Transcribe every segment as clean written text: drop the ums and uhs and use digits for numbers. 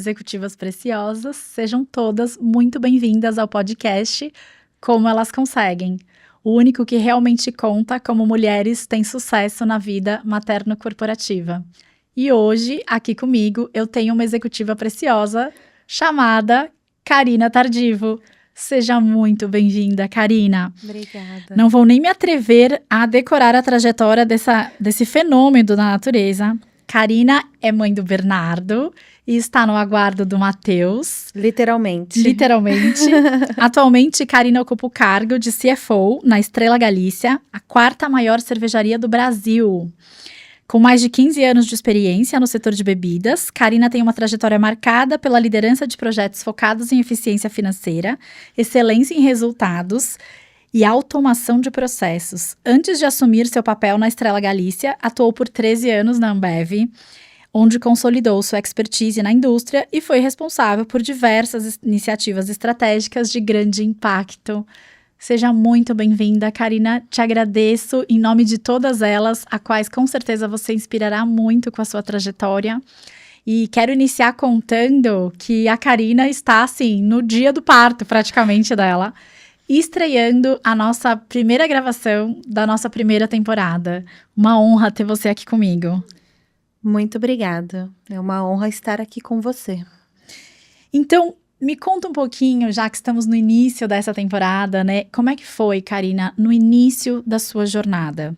executivas preciosas, sejam todas muito bem-vindas ao podcast Como Elas Conseguem, o único que realmente conta como mulheres têm sucesso na vida materno-corporativa. E hoje, aqui comigo, eu tenho uma executiva preciosa chamada Karina Tardivo. Seja muito bem-vinda, Karina. Obrigada. Não vou nem me atrever a decorar a trajetória desse fenômeno da natureza. Karina é mãe do Bernardo e está no aguardo do Matheus. Literalmente. Atualmente, Karina ocupa o cargo de CFO na Estrela Galícia, a quarta maior cervejaria do Brasil. Com mais de 15 anos de experiência no setor de bebidas, Karina tem uma trajetória marcada pela liderança de projetos focados em eficiência financeira, excelência em resultados e automação de processos. Antes de assumir seu papel na Estrela Galícia, atuou por 13 anos na Ambev, onde consolidou sua expertise na indústria e foi responsável por diversas iniciativas estratégicas de grande impacto. Seja muito bem-vinda, Karina. Te agradeço em nome de todas elas, a quais com certeza você inspirará muito com a sua trajetória. E quero iniciar contando que a Karina está, assim, no dia do parto, praticamente, dela, estreando a nossa primeira gravação da nossa primeira temporada. Uma honra ter você aqui comigo. Muito obrigada. É uma honra estar aqui com você. Então, me conta um pouquinho, já que estamos no início dessa temporada, né? Como é que foi, Karina, no início da sua jornada?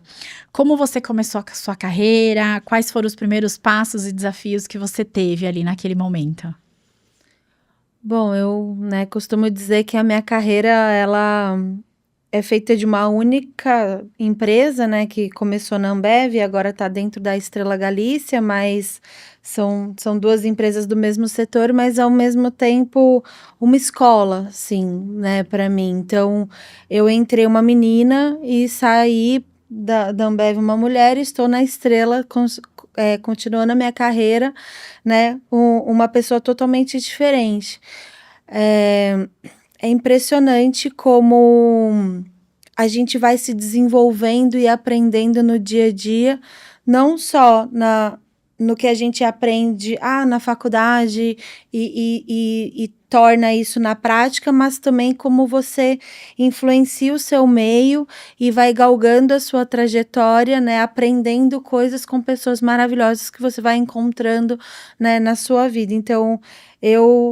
Como você começou a sua carreira? Quais foram os primeiros passos e desafios que você teve ali naquele momento? Bom, eu costumo dizer que a minha carreira, ela é feita de uma única empresa, que começou na Ambev e agora está dentro da Estrela Galícia, mas são duas empresas do mesmo setor, mas ao mesmo tempo uma escola, sim, para mim. Então, eu entrei uma menina e saí da Ambev uma mulher e estou na Estrela, continuando a minha carreira, uma pessoa totalmente diferente. É impressionante como a gente vai se desenvolvendo e aprendendo no dia a dia, não só no que a gente aprende na faculdade e torna isso na prática, mas também como você influencia o seu meio e vai galgando a sua trajetória, aprendendo coisas com pessoas maravilhosas que você vai encontrando, na sua vida. Então,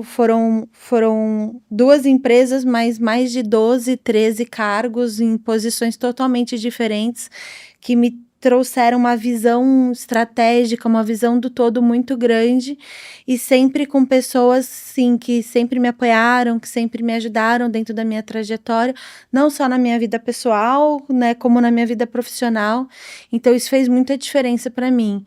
foram duas empresas, mas mais de 12, 13 cargos em posições totalmente diferentes que me trouxeram uma visão estratégica, uma visão do todo muito grande e sempre com pessoas, sim, que sempre me apoiaram, que sempre me ajudaram dentro da minha trajetória, não só na minha vida pessoal, como na minha vida profissional. Então, isso fez muita diferença para mim.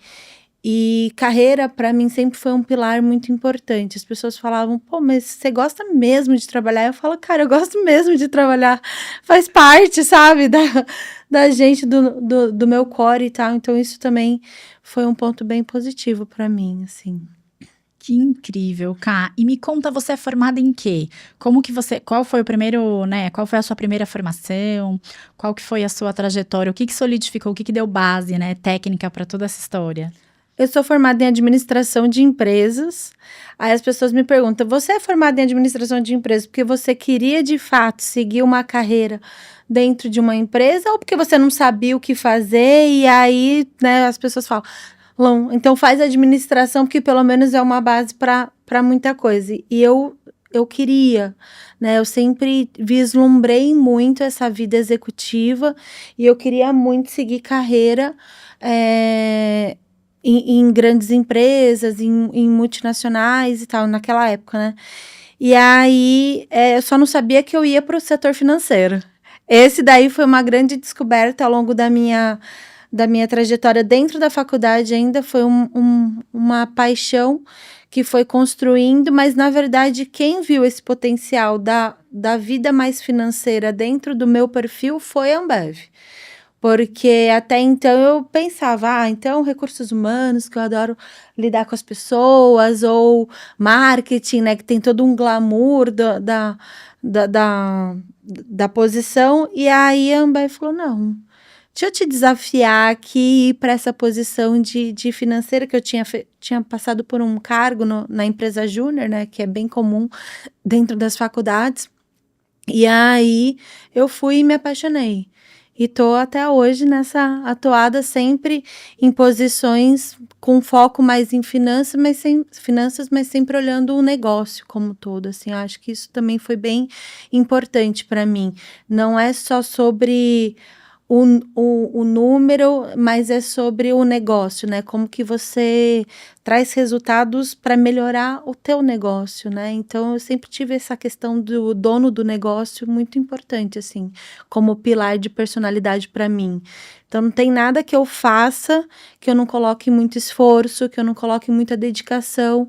E carreira, para mim, sempre foi um pilar muito importante. As pessoas falavam, pô, mas você gosta mesmo de trabalhar? Eu falo, cara, eu gosto mesmo de trabalhar. Faz parte, sabe, da gente, do meu core e tal. Então, isso também foi um ponto bem positivo para mim, assim. Que incrível, Ká. E me conta, você é formada em quê? Qual foi o primeiro, qual foi a sua primeira formação? Qual que foi a sua trajetória? O que solidificou, o que deu base, técnica para toda essa história? Eu sou formada em administração de empresas. Aí as pessoas me perguntam, você é formada em administração de empresas porque você queria, de fato, seguir uma carreira dentro de uma empresa ou porque você não sabia o que fazer? E aí, as pessoas falam, então faz administração porque pelo menos é uma base para muita coisa. E eu queria, eu sempre vislumbrei muito essa vida executiva e eu queria muito seguir carreira em grandes empresas, em multinacionais e tal, naquela época, E aí, eu só não sabia que eu ia para o setor financeiro. Esse daí foi uma grande descoberta ao longo da minha trajetória dentro da faculdade ainda, foi uma paixão que foi construindo, mas na verdade quem viu esse potencial da vida mais financeira dentro do meu perfil foi a Ambev. Porque até então eu pensava, então recursos humanos, que eu adoro lidar com as pessoas, ou marketing, que tem todo um glamour da posição. E aí a Ambev falou, não, deixa eu te desafiar aqui para essa posição de financeira que eu tinha passado por um cargo na empresa júnior, né, que é bem comum dentro das faculdades. E aí eu fui e me apaixonei. E tô até hoje nessa atuada sempre em posições com foco mais em finanças, mas sempre olhando o negócio como um todo, assim, eu acho que isso também foi bem importante para mim. Não é só sobre o número, mas é sobre o negócio, né? Como que você traz resultados para melhorar o teu negócio, né? Então, eu sempre tive essa questão do dono do negócio muito importante, assim, como pilar de personalidade para mim. Então, não tem nada que eu faça que eu não coloque muito esforço, que eu não coloque muita dedicação,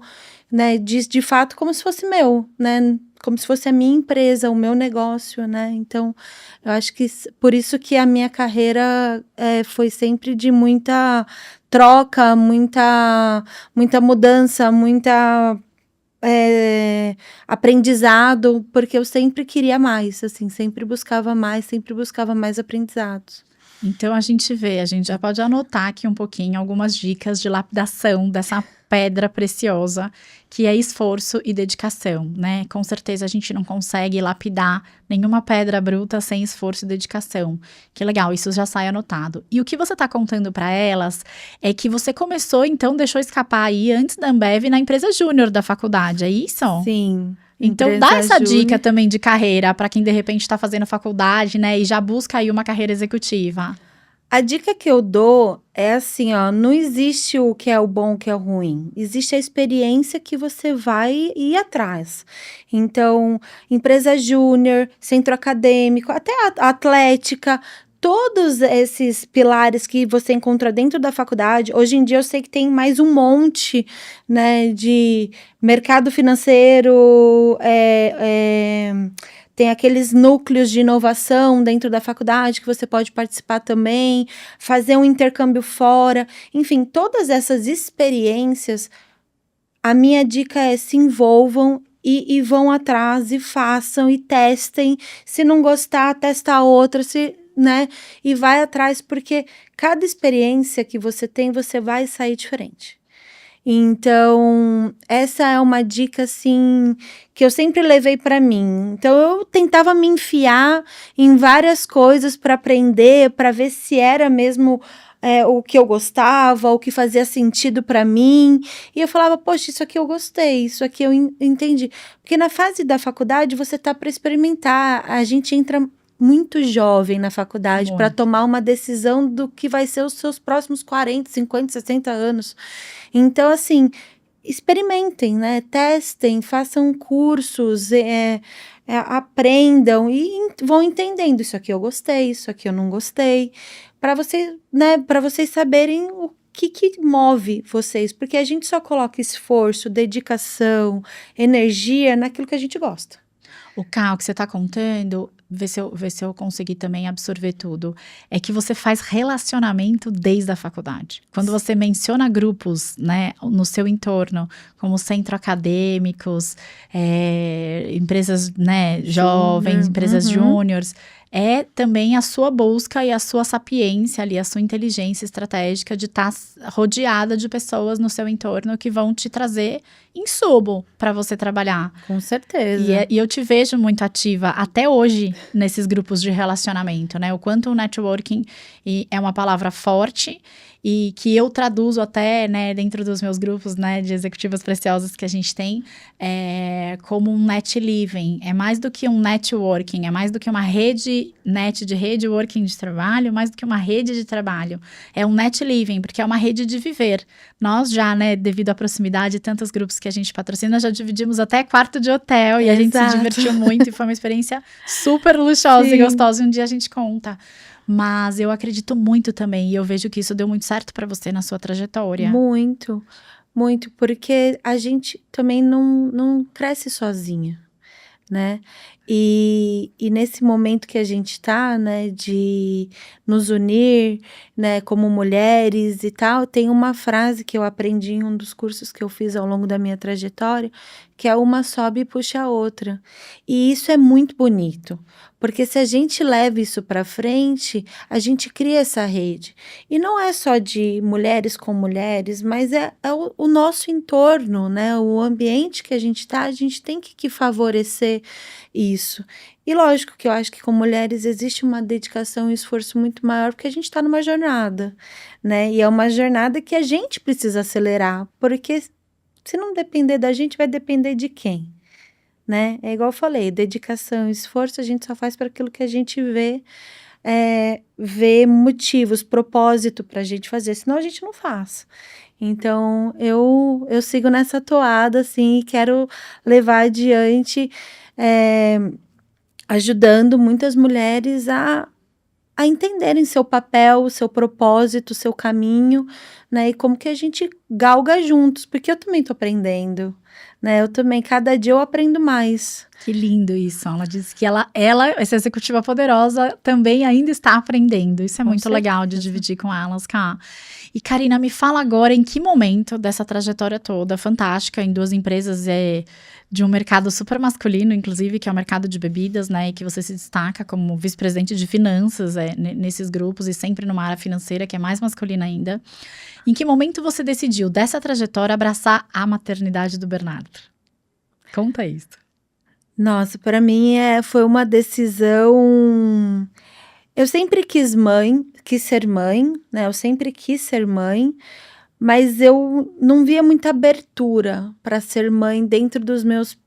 né? De fato, como se fosse meu, né? Como se fosse a minha empresa, o meu negócio, né? Então, eu acho que por isso que a minha carreira foi sempre de muita troca, muita mudança, muita aprendizado, porque eu sempre queria mais, assim, sempre buscava mais aprendizados. Então a gente já pode anotar aqui um pouquinho algumas dicas de lapidação dessa pedra preciosa, que é esforço e dedicação, né? Com certeza a gente não consegue lapidar nenhuma pedra bruta sem esforço e dedicação. Que legal, isso já sai anotado. E o que você está contando para elas é que você começou, então, deixou escapar aí antes da Ambev na empresa júnior da faculdade, é isso? Sim. Então dá essa dica também de carreira para quem de repente está fazendo faculdade, né, e já busca aí uma carreira executiva. A dica que eu dou é assim, ó, não existe o que é o bom, o que é o ruim. Existe a experiência que você vai ir atrás. Então, empresa júnior, centro acadêmico, até a atlética, todos esses pilares que você encontra dentro da faculdade, hoje em dia eu sei que tem mais um monte, né, de mercado financeiro, tem aqueles núcleos de inovação dentro da faculdade que você pode participar também, fazer um intercâmbio fora, enfim, todas essas experiências, a minha dica é se envolvam e vão atrás e façam e testem, se não gostar, testa outra, né, e vai atrás, porque cada experiência que você tem, você vai sair diferente. Então, essa é uma dica, assim, que eu sempre levei para mim. Então, eu tentava me enfiar em várias coisas para aprender, para ver se era mesmo o que eu gostava, o que fazia sentido para mim. E eu falava, poxa, isso aqui eu gostei, isso aqui eu entendi. Porque na fase da faculdade, você tá para experimentar. A gente entra muito jovem na faculdade para tomar uma decisão do que vai ser os seus próximos 40, 50, 60 anos. Então, assim, experimentem, né? Testem, façam cursos, aprendam e vão entendendo. Isso aqui eu gostei, isso aqui eu não gostei. Para você, né, para vocês saberem o que move vocês. Porque a gente só coloca esforço, dedicação, energia naquilo que a gente gosta. O que você está contando, ver se eu consegui também absorver tudo, é que você faz relacionamento desde a faculdade. Quando você menciona grupos, né, no seu entorno, como centro acadêmicos, empresas, né, jovens, empresas júniores, é também a sua busca e a sua sapiência ali, a sua inteligência estratégica de estar rodeada de pessoas no seu entorno que vão te trazer insumo para você trabalhar. Com certeza. E eu te vejo muito ativa até hoje nesses grupos de relacionamento, né? O quanto o networking é uma palavra forte e que eu traduzo até, né, dentro dos meus grupos, né, de executivas preciosas que a gente tem, como um net living. É mais do que um networking, é mais do que uma rede working de trabalho, mais do que uma rede de trabalho. É um net living, porque é uma rede de viver. Nós já, né, devido à proximidade e tantos grupos que a gente patrocina, já dividimos até quarto de hotel e a gente se divertiu muito e foi uma experiência super luxuosa e gostosa. E um dia a gente conta. Mas eu acredito muito também, e eu vejo que isso deu muito certo para você na sua trajetória. Muito, muito, porque a gente também não cresce sozinha, né? E nesse momento que a gente tá, né, de nos unir, né, como mulheres e tal, tem uma frase que eu aprendi em um dos cursos que eu fiz ao longo da minha trajetória, que é uma sobe e puxa a outra. E isso é muito bonito, porque se a gente leva isso para frente, a gente cria essa rede. E não é só de mulheres com mulheres, mas é o nosso entorno, né? O ambiente que a gente tá, a gente tem que favorecer isso. E lógico que eu acho que com mulheres existe uma dedicação e um esforço muito maior, porque a gente está numa jornada, né? E é uma jornada que a gente precisa acelerar, porque se não depender da gente, vai depender de quem, né? É igual eu falei, dedicação, esforço, a gente só faz para aquilo que a gente vê motivos, propósito para a gente fazer, senão a gente não faz. Então, eu sigo nessa toada, assim, e quero levar adiante, ajudando muitas mulheres a entenderem seu papel, seu propósito, seu caminho, né? E como que a gente galga juntos, porque eu também tô aprendendo, né? Eu também, cada dia eu aprendo mais. Que lindo isso. Ela disse que ela, essa executiva poderosa, também ainda está aprendendo. Isso é Com muito legal de certeza. dividir com elas, Ká. E Karina, me fala agora em que momento dessa trajetória toda, fantástica, em 2 empresas de um mercado super masculino, inclusive, que é o mercado de bebidas, né? E que você se destaca como vice-presidente de finanças nesses grupos e sempre numa área financeira que é mais masculina ainda. Em que momento você decidiu, dessa trajetória, abraçar a maternidade do Bernardo? Conta isso. Nossa, para mim foi uma decisão. Eu sempre quis ser mãe, né? Eu sempre quis ser mãe, mas eu não via muita abertura para ser mãe dentro dos meus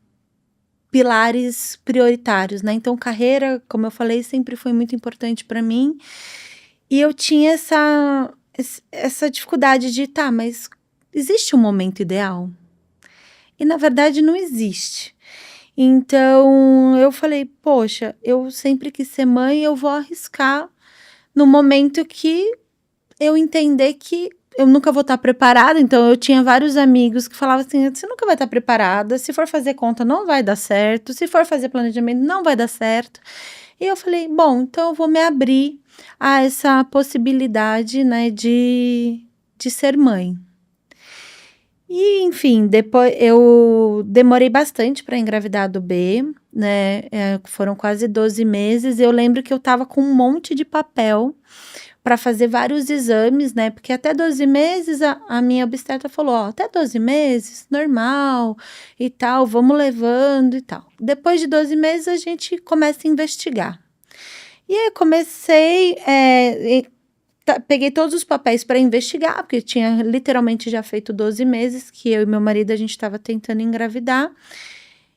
pilares prioritários, né? Então, carreira, como eu falei, sempre foi muito importante para mim. E eu tinha essa dificuldade de, tá, mas existe um momento ideal? E na verdade não existe. Então, eu falei, poxa, eu sempre quis ser mãe, eu vou arriscar no momento que eu entender que eu nunca vou estar preparada. Então, eu tinha vários amigos que falavam assim, você nunca vai estar preparada, se for fazer conta não vai dar certo, se for fazer planejamento não vai dar certo. E eu falei, bom, então eu vou me abrir a essa possibilidade, né, de ser mãe. E, enfim, depois eu demorei bastante para engravidar do B, né? Foram quase 12 meses. Eu lembro que eu tava com um monte de papel para fazer vários exames, né? Porque até 12 meses a minha obstetra falou: ó, até 12 meses, normal e tal, vamos levando e tal. Depois de 12 meses a gente começa a investigar. E aí eu comecei. Peguei todos os papéis para investigar, porque eu tinha literalmente já feito 12 meses que eu e meu marido a gente estava tentando engravidar.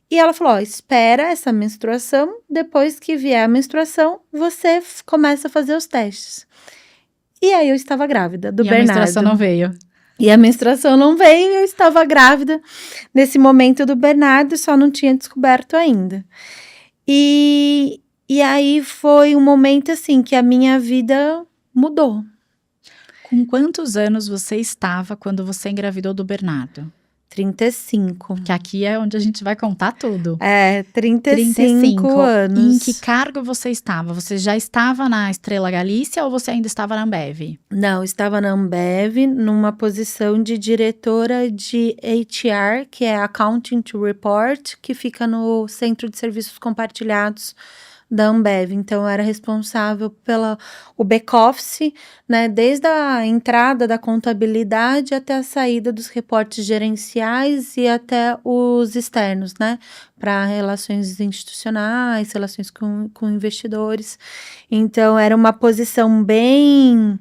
E ela falou, ó, espera essa menstruação, depois que vier a menstruação, você começa a fazer os testes. E aí eu estava grávida do Bernardo. E a menstruação não veio. E a menstruação não veio, eu estava grávida nesse momento do Bernardo, só não tinha descoberto ainda. E aí foi um momento assim que a minha vida mudou. Com quantos anos você estava quando você engravidou do Bernardo? 35. Que aqui é onde a gente vai contar tudo. 35 anos. E em que cargo você estava? Você já estava na Estrela Galícia ou você ainda estava na Ambev? Não, estava na Ambev, numa posição de diretora de HR, que é Accounting to Report, que fica no Centro de Serviços Compartilhados da Ambev. Então, eu era responsável pelo back-office, né, desde a entrada da contabilidade até a saída dos reportes gerenciais e até os externos, né, para relações institucionais, relações com investidores. Então, era uma posição bem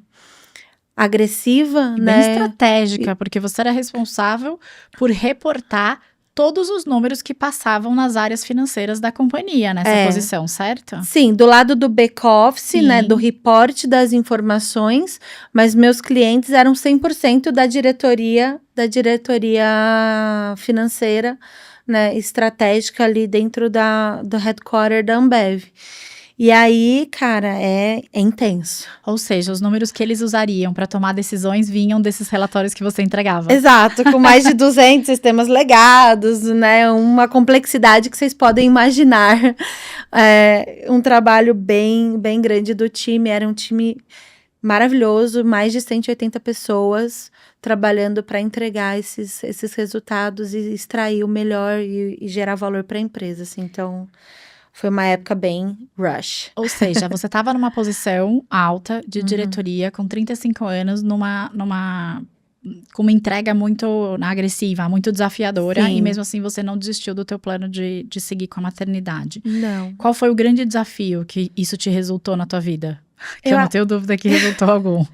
agressiva, e né? Bem estratégica, porque você era responsável por reportar todos os números que passavam nas áreas financeiras da companhia nessa posição, certo? Sim, do lado do back-office, né, do reporte das informações, mas meus clientes eram 100% da diretoria financeira, né, estratégica ali dentro do headquarter da Ambev. E aí, cara, é intenso. Ou seja, os números que eles usariam para tomar decisões vinham desses relatórios que você entregava. Exato, com mais de 200 sistemas legados, né? Uma complexidade que vocês podem imaginar. Um trabalho bem grande do time. Era um time maravilhoso, mais de 180 pessoas trabalhando para entregar esses resultados e extrair o melhor e gerar valor para a empresa, assim. Então, foi uma época bem rush. Ou seja, você estava numa posição alta de Uhum. diretoria, com 35 anos, com uma entrega muito agressiva, muito desafiadora, Sim. e mesmo assim você não desistiu do teu plano de seguir com a maternidade. Não. Qual foi o grande desafio que isso te resultou na tua vida? Que eu Eu não a- tenho dúvida que resultou algum.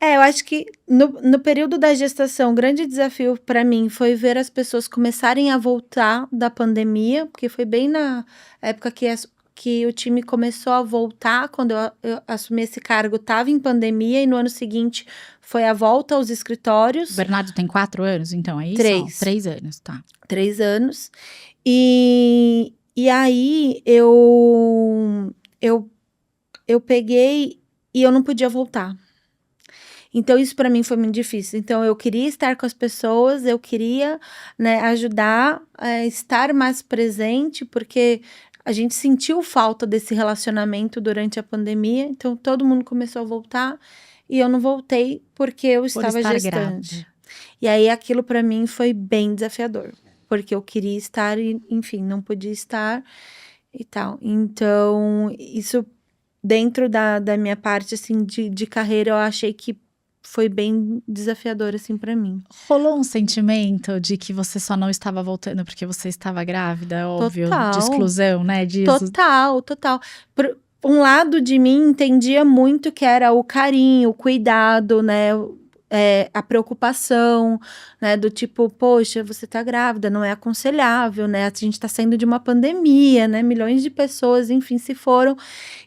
eu acho que no período da gestação, o grande desafio para mim foi ver as pessoas começarem a voltar da pandemia, porque foi bem na época que o time começou a voltar, quando eu assumi esse cargo, estava em pandemia, e no ano seguinte foi a volta aos O escritórios, Bernardo tem 4 anos, então, é isso? 3. 3 anos, tá. 3 anos. E aí eu peguei e eu não podia voltar. Então, isso para mim foi muito difícil. Então, eu queria estar com as pessoas, eu queria, né, ajudar a estar mais presente, porque a gente sentiu falta desse relacionamento durante a pandemia. Então, todo mundo começou a voltar e eu não voltei porque eu Por estava estar gestante. grávida. E aí, aquilo para mim foi bem desafiador, porque eu queria estar e, enfim, não podia estar e tal. Então, isso dentro da minha parte, assim, de carreira, eu achei que foi bem desafiador, assim, pra mim. Rolou um sentimento de que você só não estava voltando porque você estava grávida, óbvio, de Total. exclusão, né, disso? Total. Um lado de mim entendia muito que era o carinho, o cuidado, né? A preocupação, né? Do tipo, poxa, você tá grávida, não é aconselhável, né? A gente tá saindo de uma pandemia, né? Milhões de pessoas, enfim, se foram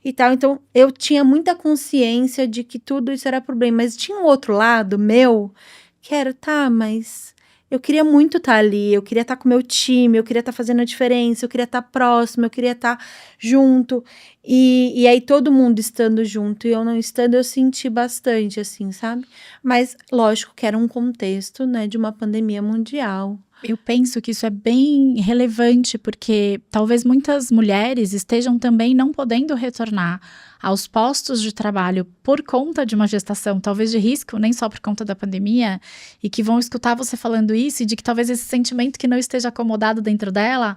e tal. Então, eu tinha muita consciência de que tudo isso era problema. Mas tinha um outro lado meu que era, tá, mas eu queria muito estar ali, eu queria estar com o meu time, eu queria estar fazendo a diferença, eu queria estar próximo, eu queria estar junto. E aí, todo mundo estando junto e eu não estando, eu senti bastante, assim, sabe? Mas, lógico que era um contexto, né, de uma pandemia mundial. Eu penso que isso é bem relevante, porque talvez muitas mulheres estejam também não podendo retornar aos postos de trabalho por conta de uma gestação, talvez de risco, nem só por conta da pandemia, e que vão escutar você falando isso, e de que talvez esse sentimento que não esteja acomodado dentro dela,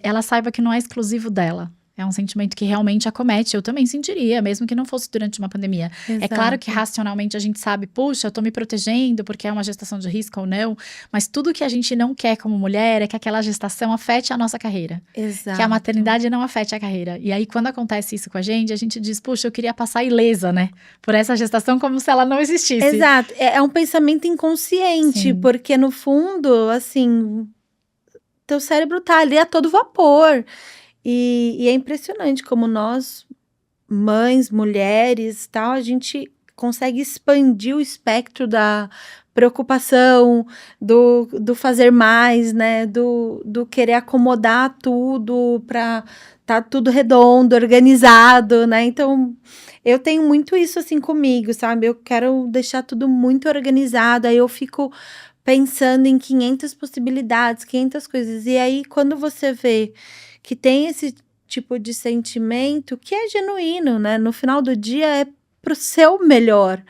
ela saiba que não é exclusivo dela. É um sentimento que realmente acomete. Eu também sentiria, mesmo que não fosse durante uma pandemia. É claro que racionalmente a gente sabe, puxa, eu tô me protegendo porque é uma gestação de risco ou não, mas tudo que a gente não quer como mulher é que aquela gestação afete a nossa carreira. Exato. Que a maternidade não afete a carreira. E aí, quando acontece isso com a gente diz, puxa, eu queria passar ilesa, né? Por essa gestação como se ela não existisse. Exato. É um pensamento inconsciente, Sim. porque no fundo, assim, teu cérebro tá ali a todo vapor. E é impressionante como nós, mães, mulheres, tal, a gente consegue expandir o espectro da preocupação, do fazer mais, né? Do querer acomodar tudo para tá tudo redondo, organizado, né? Então, eu tenho muito isso assim comigo, sabe? Eu quero deixar tudo muito organizado, aí eu fico pensando em 500 possibilidades, 500 coisas. E aí, quando você vê que tem esse tipo de sentimento que é genuíno, né? No final do dia é pro seu melhor.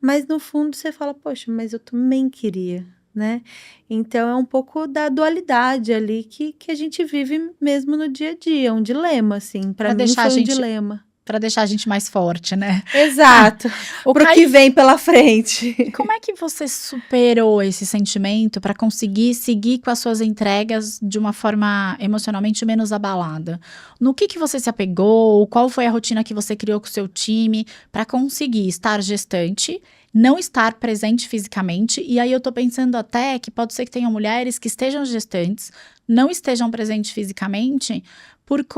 Mas no fundo você fala, poxa, mas eu também queria, né? Então é um pouco da dualidade ali que a gente vive mesmo no dia a dia, um dilema, assim. Pra mim foi um dilema. Pra deixar a gente mais forte, né? Exato. Pro que vem pela frente. Como é que você superou esse sentimento para conseguir seguir com as suas entregas de uma forma emocionalmente menos abalada? No que você se apegou? Qual foi a rotina que você criou com o seu time para conseguir estar gestante, não estar presente fisicamente? E aí eu tô pensando até que pode ser que tenham mulheres que estejam gestantes, não estejam presentes fisicamente,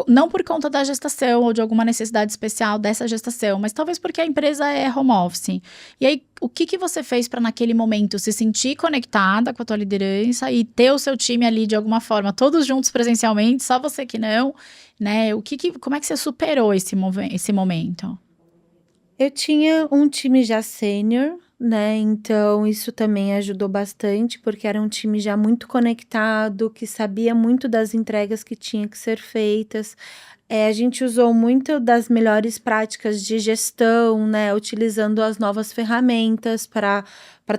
não por conta da gestação ou de alguma necessidade especial dessa gestação, mas talvez porque a empresa é home office. E aí, o que você fez para naquele momento se sentir conectada com a tua liderança e ter o seu time ali de alguma forma, todos juntos presencialmente, só você que não, né? Como é que você superou esse momento? Eu tinha um time já sênior, né? Então isso também ajudou bastante, porque era um time já muito conectado, que sabia muito das entregas que tinham que ser feitas. A gente usou muito das melhores práticas de gestão, né? Utilizando as novas ferramentas para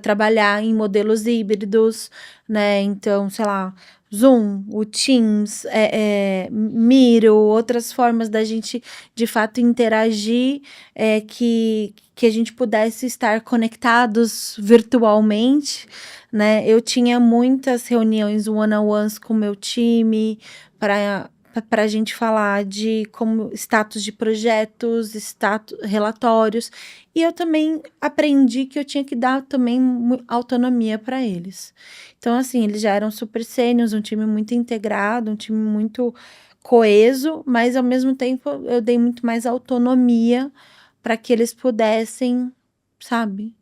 trabalhar em modelos híbridos, né? Então, sei lá, Zoom, o Teams, Miro, outras formas da gente, de fato, interagir, que a gente pudesse estar conectados virtualmente, né? Eu tinha muitas reuniões one-on-ones com o meu time para a gente falar de como status de projetos, relatórios, e eu também aprendi que eu tinha que dar também autonomia para eles. Então, assim, eles já eram super sêniors, um time muito integrado, um time muito coeso, mas ao mesmo tempo eu dei muito mais autonomia para que eles pudessem, sabe,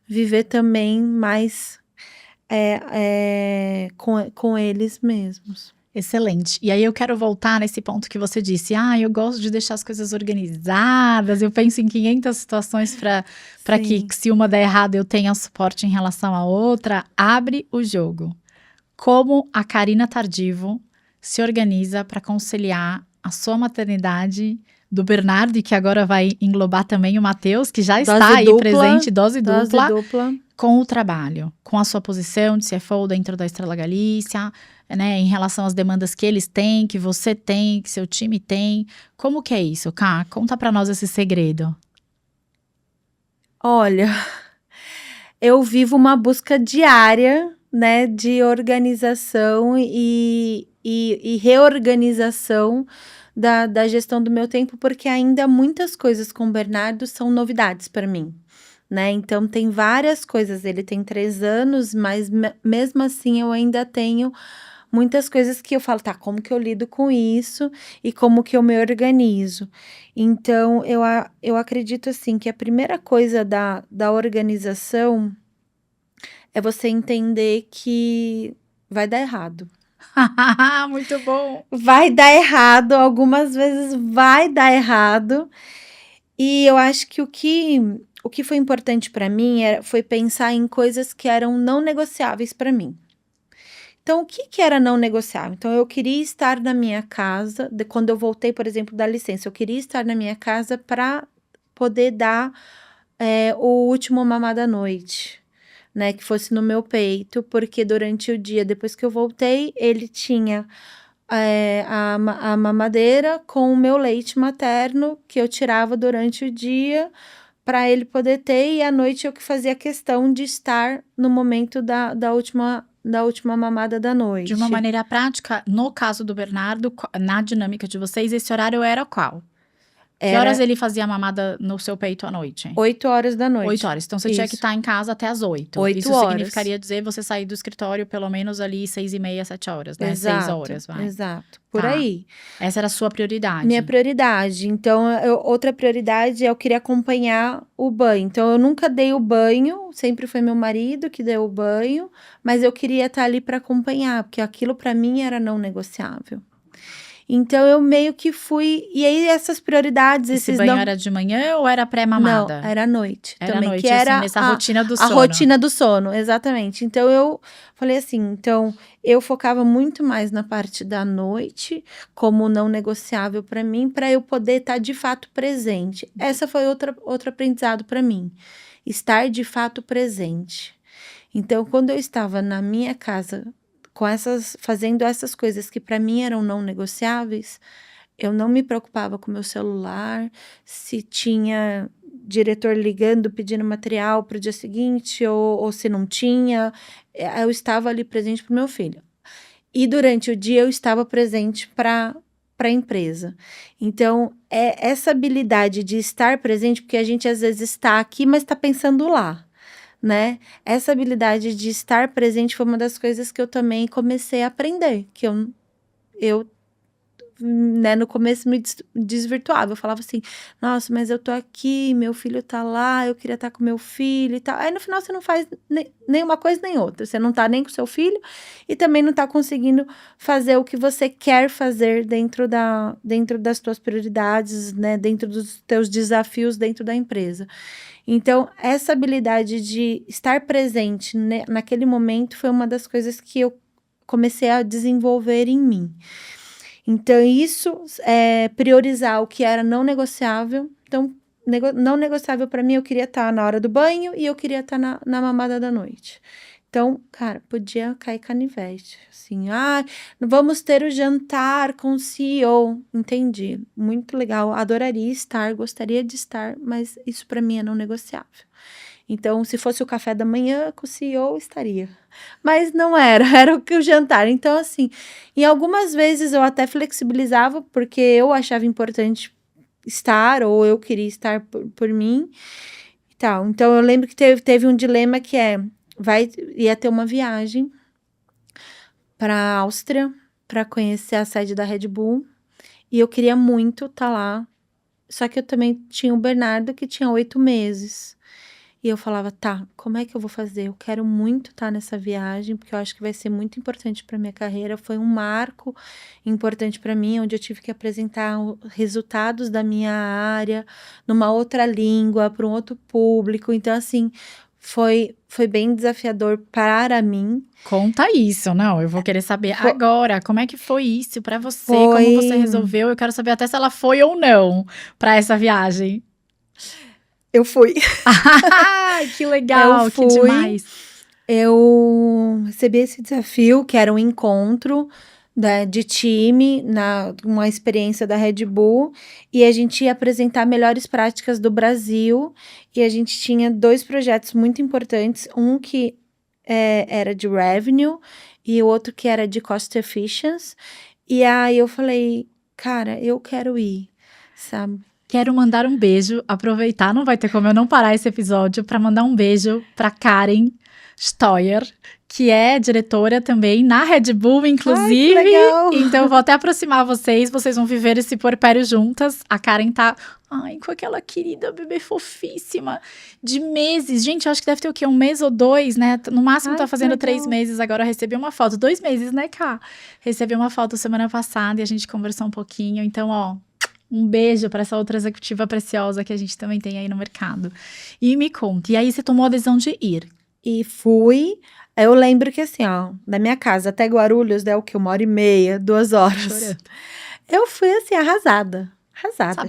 viver também mais com eles mesmos. Excelente. E aí eu quero voltar nesse ponto que você disse. Eu gosto de deixar as coisas organizadas. Eu penso em 500 situações para que, se uma der errado, eu tenha suporte em relação à outra. Abre o jogo. Como a Carina Tardivo se organiza para conciliar a sua maternidade do Bernardo, e que agora vai englobar também o Matheus, que já está aí presente, dose dupla, com o trabalho, com a sua posição de CFO dentro da Estrela Galícia, né, em relação às demandas que eles têm, que você tem, que seu time tem. Como que é isso, Ká? Conta para nós esse segredo. Olha, eu vivo uma busca diária, né, de organização e reorganização da gestão do meu tempo, porque ainda muitas coisas com o Bernardo são novidades para mim, né? Então, tem várias coisas. Ele tem 3 anos, mas mesmo assim eu ainda tenho muitas coisas que eu falo, tá, como que eu lido com isso e como que eu me organizo? Então, eu acredito, assim, que a primeira coisa da organização é você entender que vai dar errado. Muito bom! Vai dar errado, algumas vezes vai dar errado. E eu acho que o que foi importante para mim foi pensar em coisas que eram não negociáveis para mim. Então, o que era não negociável? Então, eu queria estar na minha casa, quando eu voltei, por exemplo, da licença, eu queria estar na minha casa para poder dar o último mamar da noite, né? Que fosse no meu peito, porque durante o dia, depois que eu voltei, ele tinha a mamadeira com o meu leite materno, que eu tirava durante o dia, para ele poder ter, e à noite eu que fazia questão de estar no momento da última mamada da noite. De uma maneira prática, no caso do Bernardo, na dinâmica de vocês, esse horário era qual? Que horas ele fazia a mamada no seu peito à noite? 8 horas da noite. 8 horas. Então, você tinha que estar em casa até as 8. 8 Isso horas. significaria dizer você sair do escritório pelo menos ali 6h30, 7 horas, né? Exato, 6 horas, vai. Exato, por aí. Essa era a sua prioridade. Minha prioridade. Então, outra prioridade eu queria acompanhar o banho. Então, eu nunca dei o banho, sempre foi meu marido que deu o banho, mas eu queria estar ali para acompanhar, porque aquilo para mim era não negociável. Então, eu meio que fui... E aí, essas prioridades... Esse banho era de manhã ou era pré-mamada? Não, era à noite. Era também, à noite, que era assim, nessa rotina do sono. A rotina do sono, exatamente. Então, eu falei assim, então, eu focava muito mais na parte da noite, como não negociável para mim, para eu poder estar de fato presente. Essa foi outro aprendizado para mim. Estar de fato presente. Então, quando eu estava na minha casa... fazendo essas coisas que para mim eram não negociáveis, eu não me preocupava com meu celular, se tinha diretor ligando, pedindo material para o dia seguinte, ou se não tinha, eu estava ali presente para o meu filho. E durante o dia eu estava presente para a empresa. Então, essa habilidade de estar presente, porque a gente às vezes está aqui, mas está pensando lá. Né? Essa habilidade de estar presente foi uma das coisas que eu também comecei a aprender, que eu né, no começo me desvirtuava, eu falava assim, nossa, mas eu tô aqui, meu filho tá lá, eu queria estar com meu filho e tal, aí no final você não faz nem uma coisa nem outra, você não tá nem com seu filho e também não tá conseguindo fazer o que você quer fazer dentro das tuas prioridades, né, dentro dos teus desafios dentro da empresa. Então, essa habilidade de estar presente naquele momento foi uma das coisas que eu comecei a desenvolver em mim. Então, isso é priorizar o que era não negociável. Então, não negociável para mim, eu queria estar na hora do banho e eu queria estar na mamada da noite. Então, cara, podia cair canivete. Assim, vamos ter o jantar com o CEO. Entendi. Muito legal. Adoraria estar, gostaria de estar, mas isso para mim é não negociável. Então, se fosse o café da manhã com o CEO, estaria. Mas não era, era o jantar. Então, assim, em algumas vezes eu até flexibilizava, porque eu achava importante estar, ou eu queria estar por mim e tal. Então, eu lembro que teve um dilema que ia ter uma viagem para a Áustria, para conhecer a sede da Red Bull, e eu queria muito estar lá. Só que eu também tinha o Bernardo, que tinha 8 meses. E eu falava, tá, como é que eu vou fazer? Eu quero muito estar nessa viagem, porque eu acho que vai ser muito importante para minha carreira. Foi um marco importante para mim, onde eu tive que apresentar resultados da minha área, numa outra língua, para um outro público. Então, assim, foi bem desafiador para mim. Conta isso, não, eu vou querer saber agora, como é que foi isso para você, Foi... como você resolveu, eu quero saber até se ela foi ou não para essa viagem. Eu fui. Que legal, que demais. Eu recebi esse desafio, que era um encontro de time, uma experiência da Red Bull, e a gente ia apresentar melhores práticas do Brasil, e a gente tinha 2 projetos muito importantes, um que era de revenue, e o outro que era de cost efficiency, e aí eu falei, cara, eu quero ir, sabe? Quero mandar um beijo, aproveitar, não vai ter como eu não parar esse episódio, para mandar um beijo para Karen Steuer, que é diretora também na Red Bull, inclusive. Ai, que legal. Então, eu vou até aproximar vocês vão viver esse puerpério juntas. A Karen tá, com aquela querida bebê fofíssima, de meses. Gente, eu acho que deve ter o quê? 1 mês ou 2, né? No máximo tá fazendo 3 meses. Agora eu recebi uma foto. 2 meses, né, Ká? Recebi uma foto semana passada e a gente conversou um pouquinho. Então, um beijo para essa outra executiva preciosa que a gente também tem aí no mercado. E me conta, e aí você tomou a decisão de ir? E fui. Eu lembro que assim, da minha casa até Guarulhos, deu o quê? 1h30, 2 horas. Chorando. Eu fui assim, arrasada,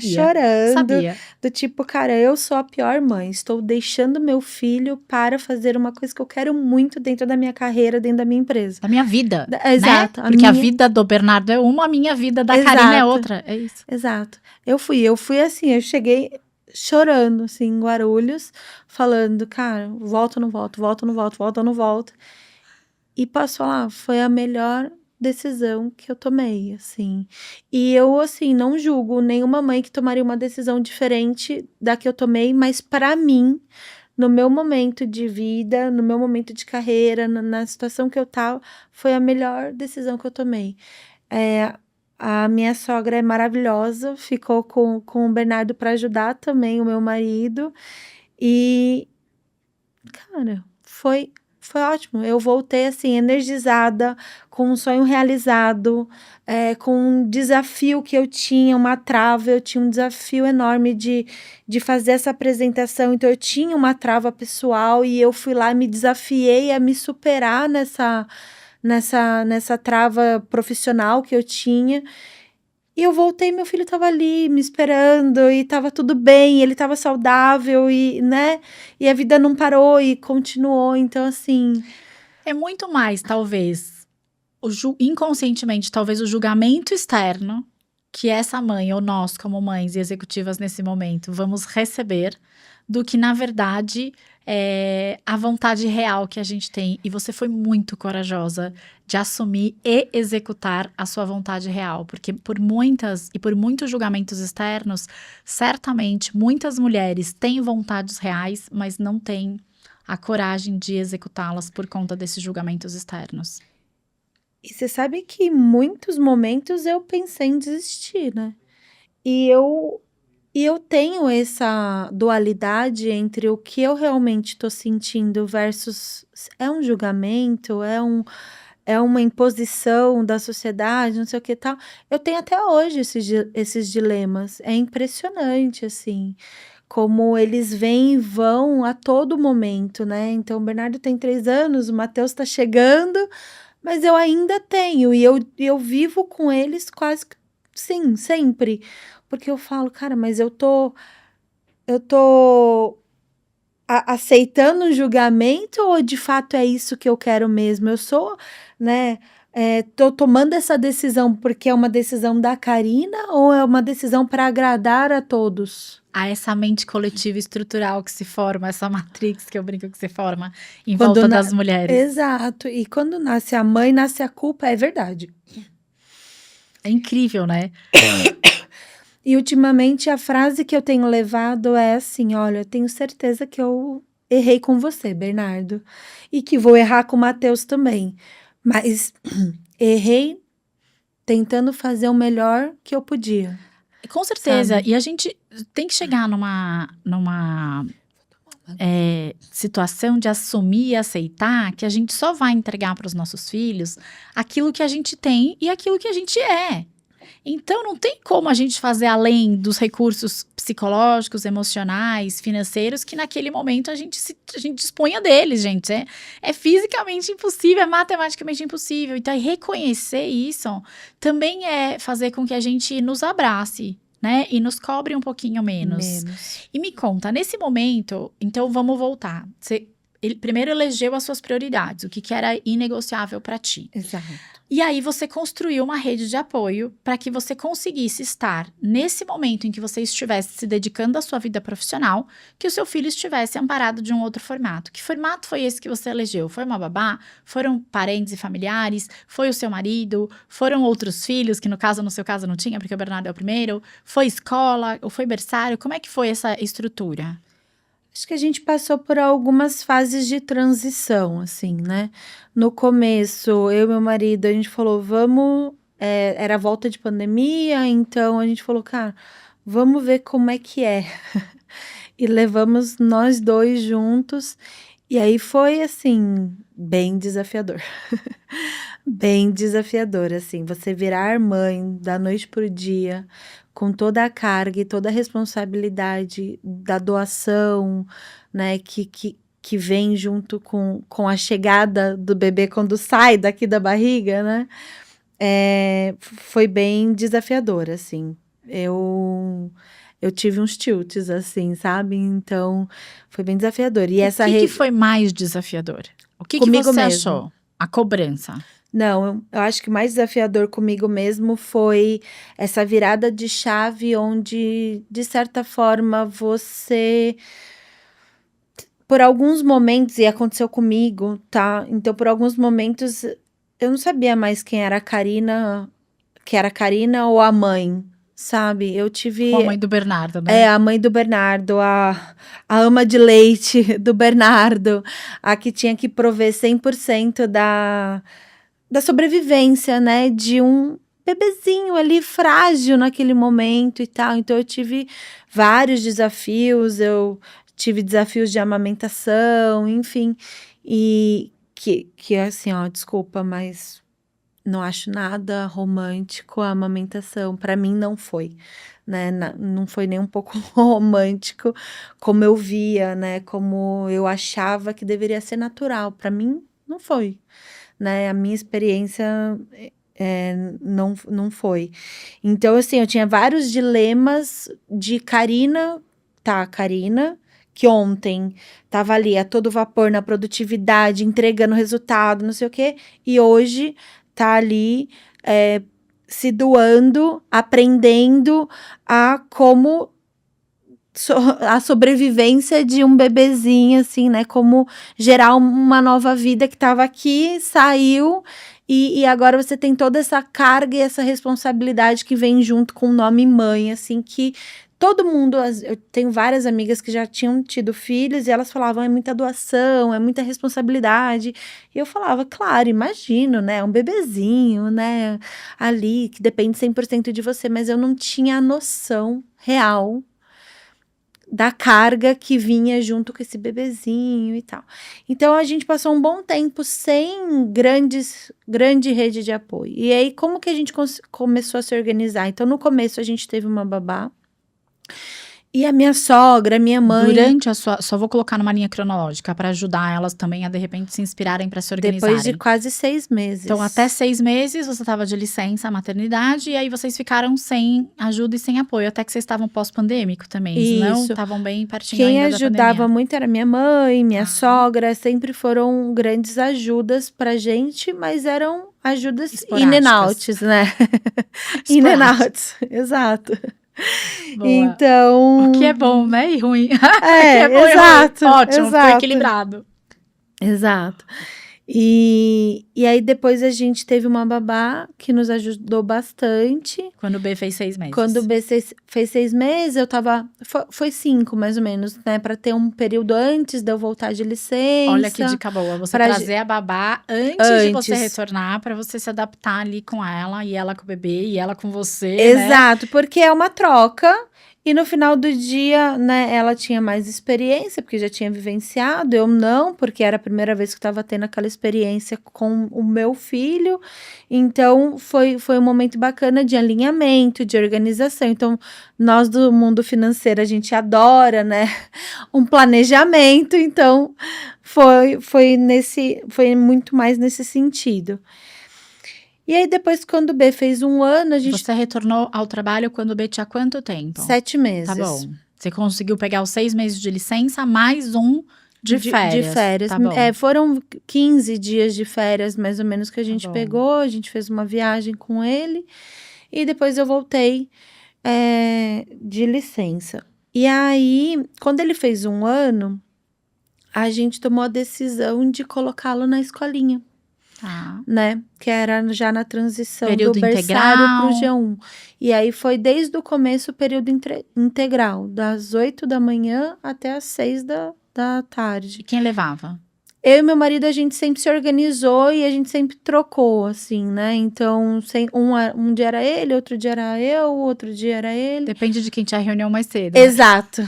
chorando. Sabia. Do tipo, cara, eu sou a pior mãe. Estou deixando meu filho para fazer uma coisa que eu quero muito dentro da minha carreira, dentro da minha empresa. Da minha vida. Exato. Né? Porque a vida do Bernardo é uma, a minha vida da Karina é outra. É isso. Exato. Eu fui assim, eu cheguei chorando, assim, em Guarulhos, falando, cara, volto ou não volto, volto ou não volto, volto ou não volto. E posso falar, foi a melhor decisão que eu tomei, assim. E eu, assim, não julgo nenhuma mãe que tomaria uma decisão diferente da que eu tomei, mas para mim, no meu momento de vida, no meu momento de carreira, na situação que eu tava, foi a melhor decisão que eu tomei. A minha sogra é maravilhosa, ficou com o Bernardo para ajudar também o meu marido. E, cara, foi ótimo. Eu voltei, assim, energizada, com um sonho realizado, com um desafio que eu tinha, uma trava. Eu tinha um desafio enorme de fazer essa apresentação. Então, eu tinha uma trava pessoal e eu fui lá e me desafiei a me superar nessa trava profissional que eu tinha. E eu voltei, meu filho estava ali me esperando e estava tudo bem, ele estava saudável e, né? E a vida não parou e continuou, então assim... É muito mais, talvez, inconscientemente, talvez o julgamento externo que essa mãe ou nós, como mães e executivas nesse momento, vamos receber, do que, na verdade, a vontade real que a gente tem. E você foi muito corajosa de assumir e executar a sua vontade real. Porque por muitos julgamentos externos, certamente, muitas mulheres têm vontades reais, mas não têm a coragem de executá-las por conta desses julgamentos externos. E você sabe que em muitos momentos eu pensei em desistir, né? E eu tenho essa dualidade entre o que eu realmente estou sentindo versus é um julgamento, é uma imposição da sociedade, não sei o que tal. Eu tenho até hoje esses dilemas. É impressionante, assim, como eles vêm e vão a todo momento, né? Então, o Bernardo tem 3 anos, o Matheus está chegando, Mas eu ainda tenho, e eu vivo com eles quase que, sim, sempre. Porque eu falo, cara, mas eu tô aceitando o julgamento ou de fato é isso que eu quero mesmo? Eu sou, né, tô tomando essa decisão porque é uma decisão da Karina ou é uma decisão para agradar a todos? A essa mente coletiva estrutural que se forma, essa matrix que eu brinco que se forma em Quando volta na das mulheres. Exato, e quando nasce a mãe, nasce a culpa, é verdade. É incrível, né? E ultimamente a frase que eu tenho levado é assim: olha, eu tenho certeza que eu errei com você, Bernardo, e que vou errar com o Matheus também, mas errei tentando fazer o melhor que eu podia, Com certeza. sabe? E a gente tem que chegar numa situação de assumir e aceitar que a gente só vai entregar para os nossos filhos aquilo que a gente tem e aquilo que a gente é. Então, não tem como a gente fazer além dos recursos psicológicos, emocionais, financeiros, que naquele momento a gente disponha deles, gente. É fisicamente impossível, é matematicamente impossível. Então, reconhecer isso também é fazer com que a gente nos abrace, né? E nos cobre um pouquinho menos. Menos. E me conta, nesse momento, então vamos voltar. Ele primeiro elegeu as suas prioridades, o que era inegociável para ti. Exato. E aí você construiu uma rede de apoio para que você conseguisse estar nesse momento em que você estivesse se dedicando à sua vida profissional, que o seu filho estivesse amparado de um outro formato. Que formato foi esse que você elegeu? Foi uma babá? Foram parentes e familiares? Foi o seu marido? Foram outros filhos, que no seu caso não tinha, porque o Bernardo é o primeiro? Foi escola? Ou foi berçário? Como é que foi essa estrutura? Acho que a gente passou por algumas fases de transição, assim, né? No começo, eu e meu marido, a gente falou, vamos. Era a volta de pandemia, então a gente falou, cara, vamos ver como é que é. E levamos nós dois juntos. E aí foi, assim, bem desafiador. Bem desafiador, assim. Você virar mãe da noite pro dia, com toda a carga e toda a responsabilidade da doação, né, que vem junto com a chegada do bebê quando sai daqui da barriga, né? Foi bem desafiador, assim. Eu tive uns tilts, assim, sabe? Então, foi bem desafiador. E O essa que rede foi mais desafiador? O que comigo você mesmo. achou? A cobrança. Não, eu acho que mais desafiador comigo mesmo foi essa virada de chave onde, de certa forma, você, por alguns momentos, e aconteceu comigo, tá? Então, por alguns momentos, eu não sabia mais quem era a Karina, que era a Karina ou a mãe, sabe? Eu Com a tive mãe do Bernardo, né? a mãe do Bernardo, a ama de leite do Bernardo, a que tinha que prover 100% da sobrevivência, né, de um bebezinho ali frágil naquele momento e tal. Então eu tive vários desafios, eu tive desafios de amamentação, enfim, e que assim, ó, desculpa, mas não acho nada romântico a amamentação. Para mim não foi, né? Não foi nem um pouco romântico como eu via, né? Como eu achava que deveria ser natural. Para mim não foi, né? A minha experiência não foi. Então, assim, eu tinha vários dilemas de Karina, tá, Karina, que ontem tava ali a todo vapor na produtividade, entregando resultado, não sei o quê, e hoje tá ali se doando, aprendendo a como a sobrevivência de um bebezinho, assim, né? Como gerar uma nova vida que estava aqui, saiu, e agora você tem toda essa carga e essa responsabilidade que vem junto com o nome mãe, assim, que todo mundo, eu tenho várias amigas que já tinham tido filhos e elas falavam, é muita doação, é muita responsabilidade. E eu falava, claro, imagino, né? Um bebezinho, né? Ali, que depende 100% de você, mas eu não tinha a noção real da carga que vinha junto com esse bebezinho e tal. Então a gente passou um bom tempo sem grande rede de apoio. E aí como que a gente começou a se organizar? Então no começo a gente teve uma babá E a minha sogra, minha mãe. Durante a sua. Só vou colocar numa linha cronológica para ajudar elas também a de repente se inspirarem para se organizarem. Depois de quase 6 meses. Então, até 6 meses você estava de licença maternidade e aí vocês ficaram sem ajuda e sem apoio, até que vocês estavam pós-pandêmico também, não Isso. estavam bem pertinho Quem ainda da ajudava pandemia. muito era minha mãe, minha sogra, sempre foram grandes ajudas pra gente, mas eram ajudas in and outs, né? In and outs, exato. Boa. Então. O que é bom, né? E ruim. É, bom exato. E ruim. Ótimo, exato. ficou equilibrado. Exato. E aí depois a gente teve uma babá que nos ajudou bastante. Quando o B fez 6 meses. Quando o B fez 6 meses, eu tava... Foi 5, mais ou menos, né? Pra ter um período antes de eu voltar de licença. Olha que dica boa. Você trazer a babá antes de você retornar, pra você se adaptar ali com ela. E ela com o bebê, e ela com você, Exato, né? Porque é uma troca. E no final do dia, né, ela tinha mais experiência, porque já tinha vivenciado, eu não, porque era a primeira vez que eu estava tendo aquela experiência com o meu filho. Então, foi um momento bacana de alinhamento, de organização. Então, nós do mundo financeiro, a gente adora, né, um planejamento. Então, foi muito mais nesse sentido. E aí, depois, quando o B fez 1 ano, a gente... Você retornou ao trabalho quando o B tinha quanto tempo? 7 meses. Tá bom. Você conseguiu pegar os 6 meses de licença, mais um de férias. De férias. Tá bom. Foram 15 dias de férias, mais ou menos, que a gente pegou. A gente fez uma viagem com ele. E depois eu voltei de licença. E aí, quando ele fez 1 ano, a gente tomou a decisão de colocá-lo na escolinha. Né? Que era já na transição período do berçário para o G1. E aí foi desde o começo o período integral, das 8 da manhã até as 6 da tarde. E quem levava? Eu e meu marido, a gente sempre se organizou e a gente sempre trocou, assim, né? Então, um dia era ele, outro dia era eu, outro dia era ele. Depende de quem tinha reunião mais cedo. Exato.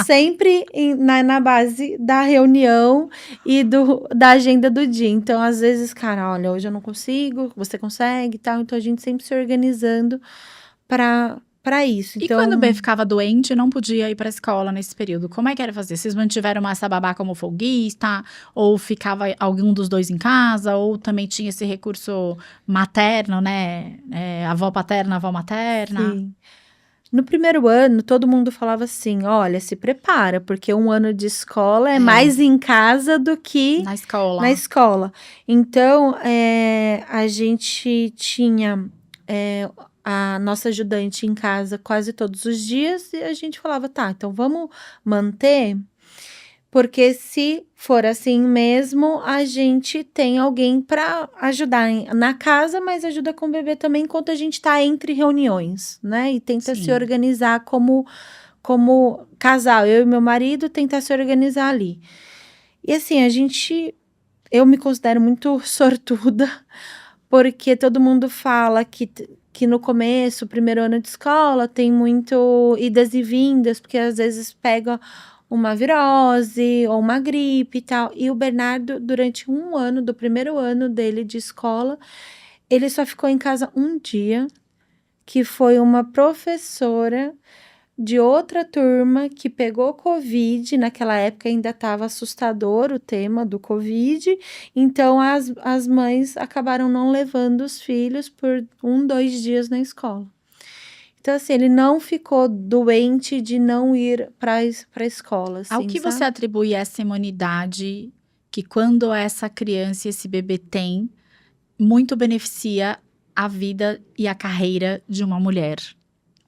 Sempre na base da reunião e da agenda do dia. Então, às vezes, cara, olha, hoje eu não consigo, você consegue e tal. Então, a gente sempre se organizando para isso. Então... E quando o B ficava doente, não podia ir para a escola nesse período, como é que era fazer? Vocês mantiveram essa babá como folguista? Ou ficava algum dos dois em casa? Ou também tinha esse recurso materno, né? Avó paterna, avó materna? Sim. No primeiro ano, todo mundo falava assim, olha, se prepara, porque 1 ano de escola é mais em casa do que na escola. Então, a gente tinha... a nossa ajudante em casa quase todos os dias, e a gente falava, tá, então vamos manter, porque se for assim mesmo, a gente tem alguém para ajudar na casa, mas ajuda com o bebê também, enquanto a gente tá entre reuniões, né, e tenta se organizar como casal, eu e meu marido, tentar se organizar ali. E assim, eu me considero muito sortuda, porque todo mundo fala que no começo, o primeiro ano de escola, tem muito idas e vindas, porque às vezes pega uma virose ou uma gripe e tal. E o Bernardo, durante 1 ano, do primeiro ano dele de escola, ele só ficou em casa 1 dia, que foi uma professora de outra turma que pegou Covid, naquela época ainda estava assustador o tema do Covid, então as mães acabaram não levando os filhos por 1, 2 dias na escola. Então, assim, ele não ficou doente de não ir para a escola. Assim, ao que você atribui essa imunidade que quando essa criança e esse bebê tem, muito beneficia a vida e a carreira de uma mulher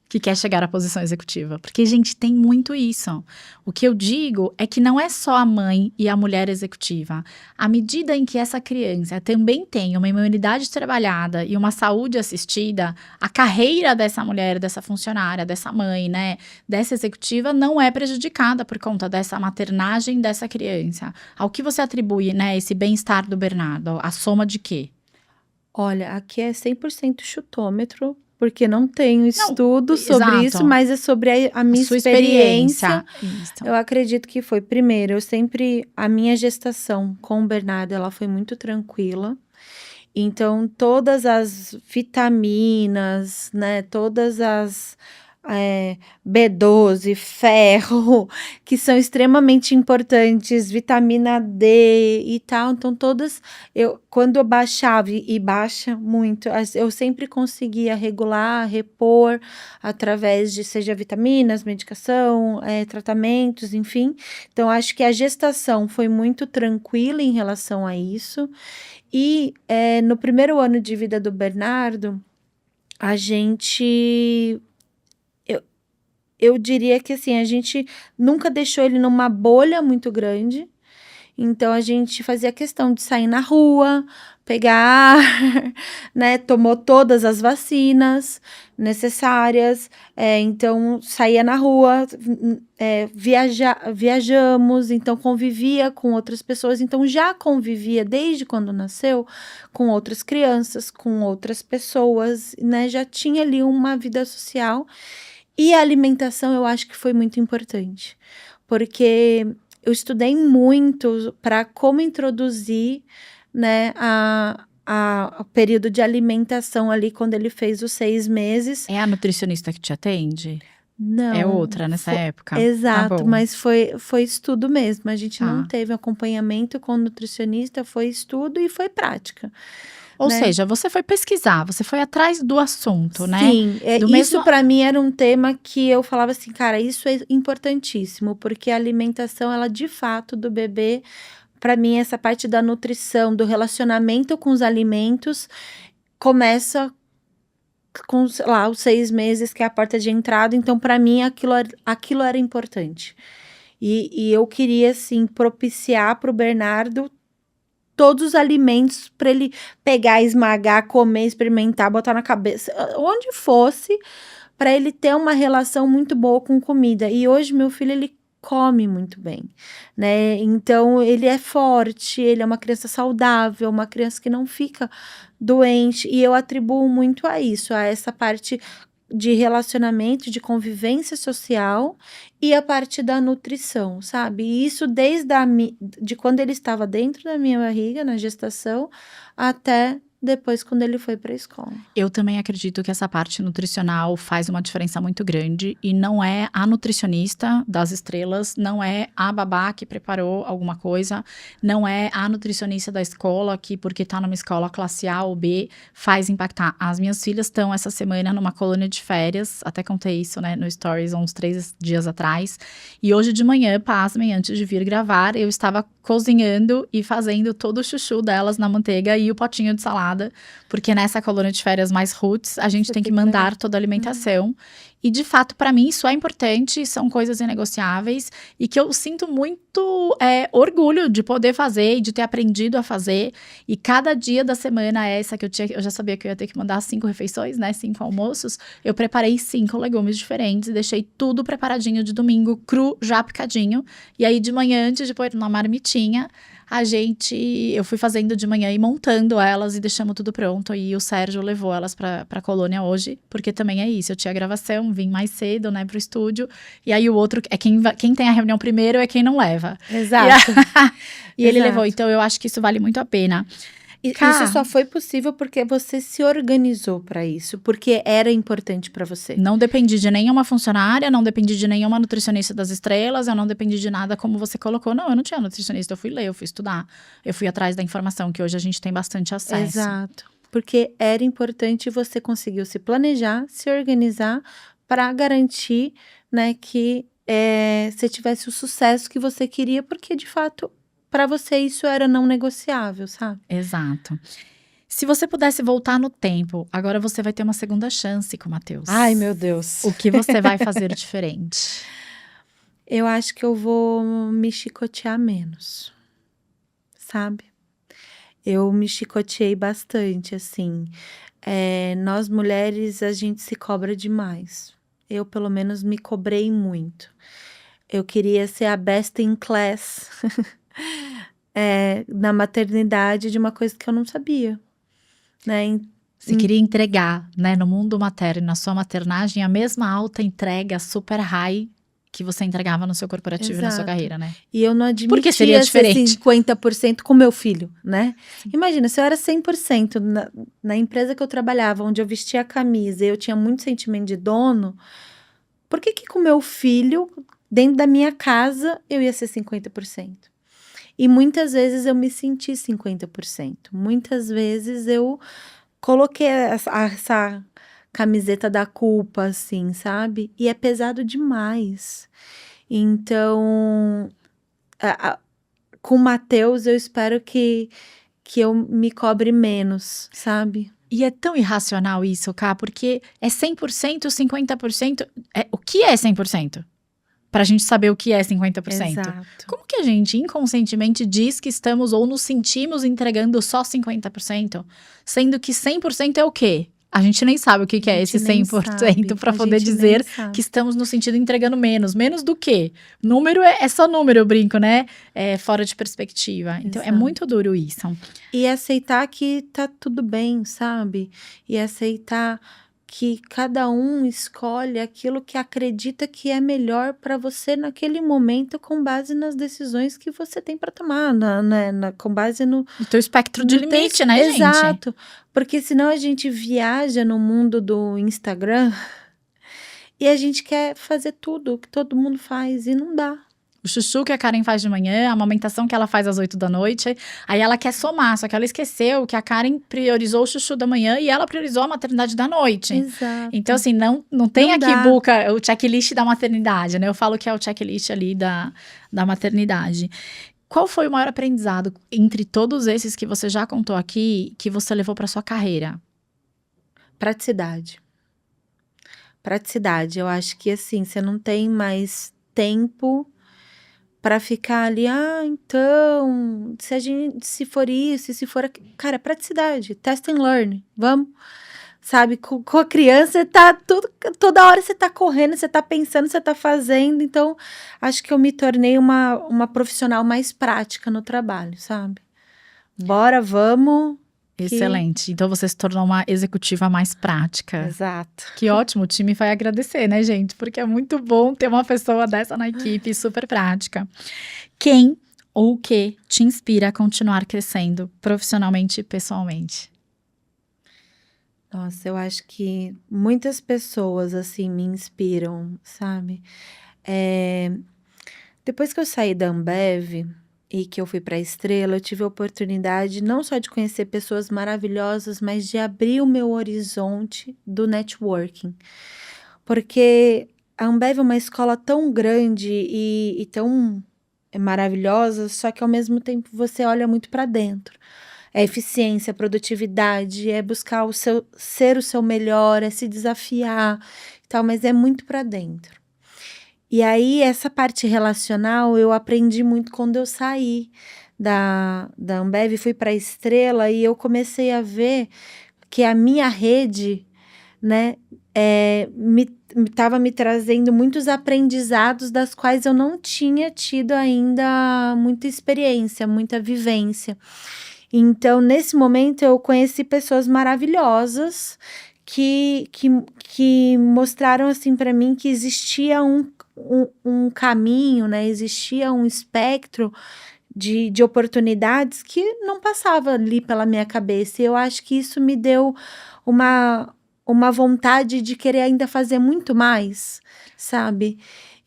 que quer chegar à posição executiva. Porque, gente, tem muito isso. O que eu digo é que não é só a mãe e a mulher executiva. À medida em que essa criança também tem uma imunidade trabalhada e uma saúde assistida, a carreira dessa mulher, dessa funcionária, dessa mãe, né, dessa executiva, não é prejudicada por conta dessa maternagem dessa criança. Ao que você atribui, né, esse bem-estar do Bernardo? A soma de quê? Olha, aqui é 100% chutômetro, porque não tenho estudo sobre isso, mas é sobre a minha experiência. Eu acredito que foi, primeiro, a minha gestação com o Bernardo, ela foi muito tranquila. Então, todas as vitaminas, né, todas as B12, ferro, que são extremamente importantes, vitamina D e tal. Então, quando eu baixava, e baixa muito, eu sempre conseguia regular, repor, através de, seja vitaminas, medicação, tratamentos, enfim. Então, acho que a gestação foi muito tranquila em relação a isso. E no primeiro ano de vida do Bernardo, a gente. Eu diria que assim, a gente nunca deixou ele numa bolha muito grande. Então a gente fazia questão de sair na rua, pegar ar, né? Tomou todas as vacinas necessárias. Então saía na rua, viajamos, então convivia com outras pessoas. Então já convivia desde quando nasceu com outras crianças, com outras pessoas, né? Já tinha ali uma vida social. E a alimentação eu acho que foi muito importante, porque eu estudei muito para como introduzir, né, o período de alimentação ali quando ele fez os 6 meses. É a nutricionista que te atende? Não. É outra nessa época? Exato, Tá bom. mas foi estudo mesmo. A gente não Tá. teve acompanhamento com nutricionista, foi estudo e foi prática. Ou né? seja, você foi pesquisar, você foi atrás do assunto, né? Sim, Do isso mesmo- para mim era um tema que eu falava assim, cara, isso é importantíssimo, porque a alimentação, ela de fato do bebê, para mim essa parte da nutrição, do relacionamento com os alimentos, começa com, sei lá, os 6 meses, que é a porta de entrada. Então, para mim, aquilo era importante. E eu queria, assim, propiciar para o Bernardo todos os alimentos para ele pegar, esmagar, comer, experimentar, botar na cabeça, onde fosse, para ele ter uma relação muito boa com comida. E hoje meu filho, ele come muito bem, né? Então ele é forte, ele é uma criança saudável, uma criança que não fica doente, e eu atribuo muito a isso, a essa parte de relacionamento, de convivência social e a parte da nutrição, sabe? E isso de quando ele estava dentro da minha barriga, na gestação, até depois quando ele foi para a escola. Eu também acredito que essa parte nutricional faz uma diferença muito grande e não é a nutricionista das estrelas, não é a babá que preparou alguma coisa, não é a nutricionista da escola que, porque tá numa escola classe A ou B, faz impactar. As minhas filhas estão essa semana numa colônia de férias, até contei isso, né, no Stories, uns 3 dias atrás, e hoje de manhã, pasmem, antes de vir gravar, eu estava cozinhando e fazendo todo o chuchu delas na manteiga e o potinho de salada, porque nessa colônia de férias mais roots, a gente tem que mandar toda a alimentação. E, de fato, para mim, isso é importante, são coisas inegociáveis e que eu sinto muito orgulho de poder fazer e de ter aprendido a fazer. E cada dia da semana essa que eu já sabia que eu ia ter que mandar 5 refeições, né, 5 almoços, eu preparei 5 legumes diferentes e deixei tudo preparadinho de domingo, cru, já picadinho. E aí, de manhã, antes de pôr na marmitinha, eu fui fazendo de manhã e montando elas e deixamos tudo pronto. E o Sérgio levou elas pra colônia hoje, porque também é isso. Eu tinha gravação, vim mais cedo, né, pro estúdio. E aí o outro, quem tem a reunião primeiro é quem não leva. Exato. E ele levou, então eu acho que isso vale muito a pena. Isso só foi possível porque você se organizou para isso, porque era importante para você. Não dependi de nenhuma funcionária, não dependi de nenhuma nutricionista das estrelas, eu não dependi de nada como você colocou. Não, eu não tinha nutricionista, eu fui ler, eu fui estudar, eu fui atrás da informação, que hoje a gente tem bastante acesso. Exato, porque era importante e você conseguiu se planejar, se organizar para garantir, né, que você tivesse o sucesso que você queria, porque de fato para você isso era não negociável, sabe? Exato. Se você pudesse voltar no tempo, agora você vai ter uma segunda chance com o Matheus. Ai, meu Deus. O que você vai fazer diferente? Eu acho que eu vou me chicotear menos, sabe? Eu me chicoteei bastante, assim. Nós mulheres, a gente se cobra demais. Eu, pelo menos, me cobrei muito. Eu queria ser a best in class na maternidade de uma coisa que eu não sabia, né? Você queria entregar, né, no mundo materno, na sua maternagem, a mesma alta entrega, super high, que você entregava no seu corporativo e na sua carreira, né? E eu não admitia Porque seria diferente. ser 50% com meu filho, né? Sim. Imagina, se eu era 100% na empresa que eu trabalhava, onde eu vestia a camisa e eu tinha muito sentimento de dono, Por que que com meu filho, dentro da minha casa, eu ia ser 50%? E muitas vezes eu me senti 50%. Muitas vezes eu coloquei essa camiseta da culpa, assim, sabe? E é pesado demais. Então, com o Matheus, eu espero que eu me cobre menos, sabe? E é tão irracional isso, Ká, porque é 100%, 50%. O que é 100%? Pra gente saber o que é 50%. Exato. Como que a gente inconscientemente diz que estamos ou nos sentimos entregando só 50%, sendo que 100% é o quê? A gente nem sabe o que é esse 100% para poder dizer que estamos no sentido entregando menos. Menos do quê? Número é só número, eu brinco, né? É fora de perspectiva. Então, é muito duro isso. E aceitar que tá tudo bem, sabe? E aceitar que cada um escolhe aquilo que acredita que é melhor para você naquele momento, com base nas decisões que você tem para tomar, com base no teu espectro de limite, né, gente? Exato, porque senão a gente viaja no mundo do Instagram e a gente quer fazer tudo que todo mundo faz e não dá. O chuchu que a Karen faz de manhã, a amamentação que ela faz às 8 da noite. Aí ela quer somar, só que ela esqueceu que a Karen priorizou o chuchu da manhã e ela priorizou a maternidade da noite. Exato. Então, assim, não tem não aqui, Buca, o checklist da maternidade, né? Eu falo que é o checklist ali da maternidade. Qual foi o maior aprendizado entre todos esses que você já contou aqui, que você levou para sua carreira? Praticidade. Praticidade. Eu acho que, assim, você não tem mais tempo para ficar ali, então, se for isso, se for aquilo. Cara, praticidade, test and learn, vamos. Sabe, com a criança, tá toda hora você tá correndo, você tá pensando, você tá fazendo. Então, acho que eu me tornei uma profissional mais prática no trabalho, sabe? Bora, vamos. Excelente. Então, você se tornou uma executiva mais prática. Exato. Que ótimo, o time vai agradecer, né, gente? Porque é muito bom ter uma pessoa dessa na equipe, super prática. Quem ou o que te inspira a continuar crescendo profissionalmente e pessoalmente? Nossa, eu acho que muitas pessoas, assim, me inspiram, sabe? Depois que eu saí da Ambev e que eu fui para a Estrela, eu tive a oportunidade não só de conhecer pessoas maravilhosas, mas de abrir o meu horizonte do networking. Porque a Ambev é uma escola tão grande e tão maravilhosa, só que ao mesmo tempo você olha muito para dentro. É eficiência, produtividade, é buscar ser o seu melhor, é se desafiar e tal, mas é muito para dentro. E aí, essa parte relacional, eu aprendi muito quando eu saí da Ambev, fui para a Estrela e eu comecei a ver que a minha rede, né, estava me trazendo muitos aprendizados das quais eu não tinha tido ainda muita experiência, muita vivência. Então, nesse momento, eu conheci pessoas maravilhosas que mostraram, assim, para mim que existia um caminho, né? Existia um espectro de oportunidades que não passava ali pela minha cabeça. E eu acho que isso me deu uma vontade de querer ainda fazer muito mais, sabe?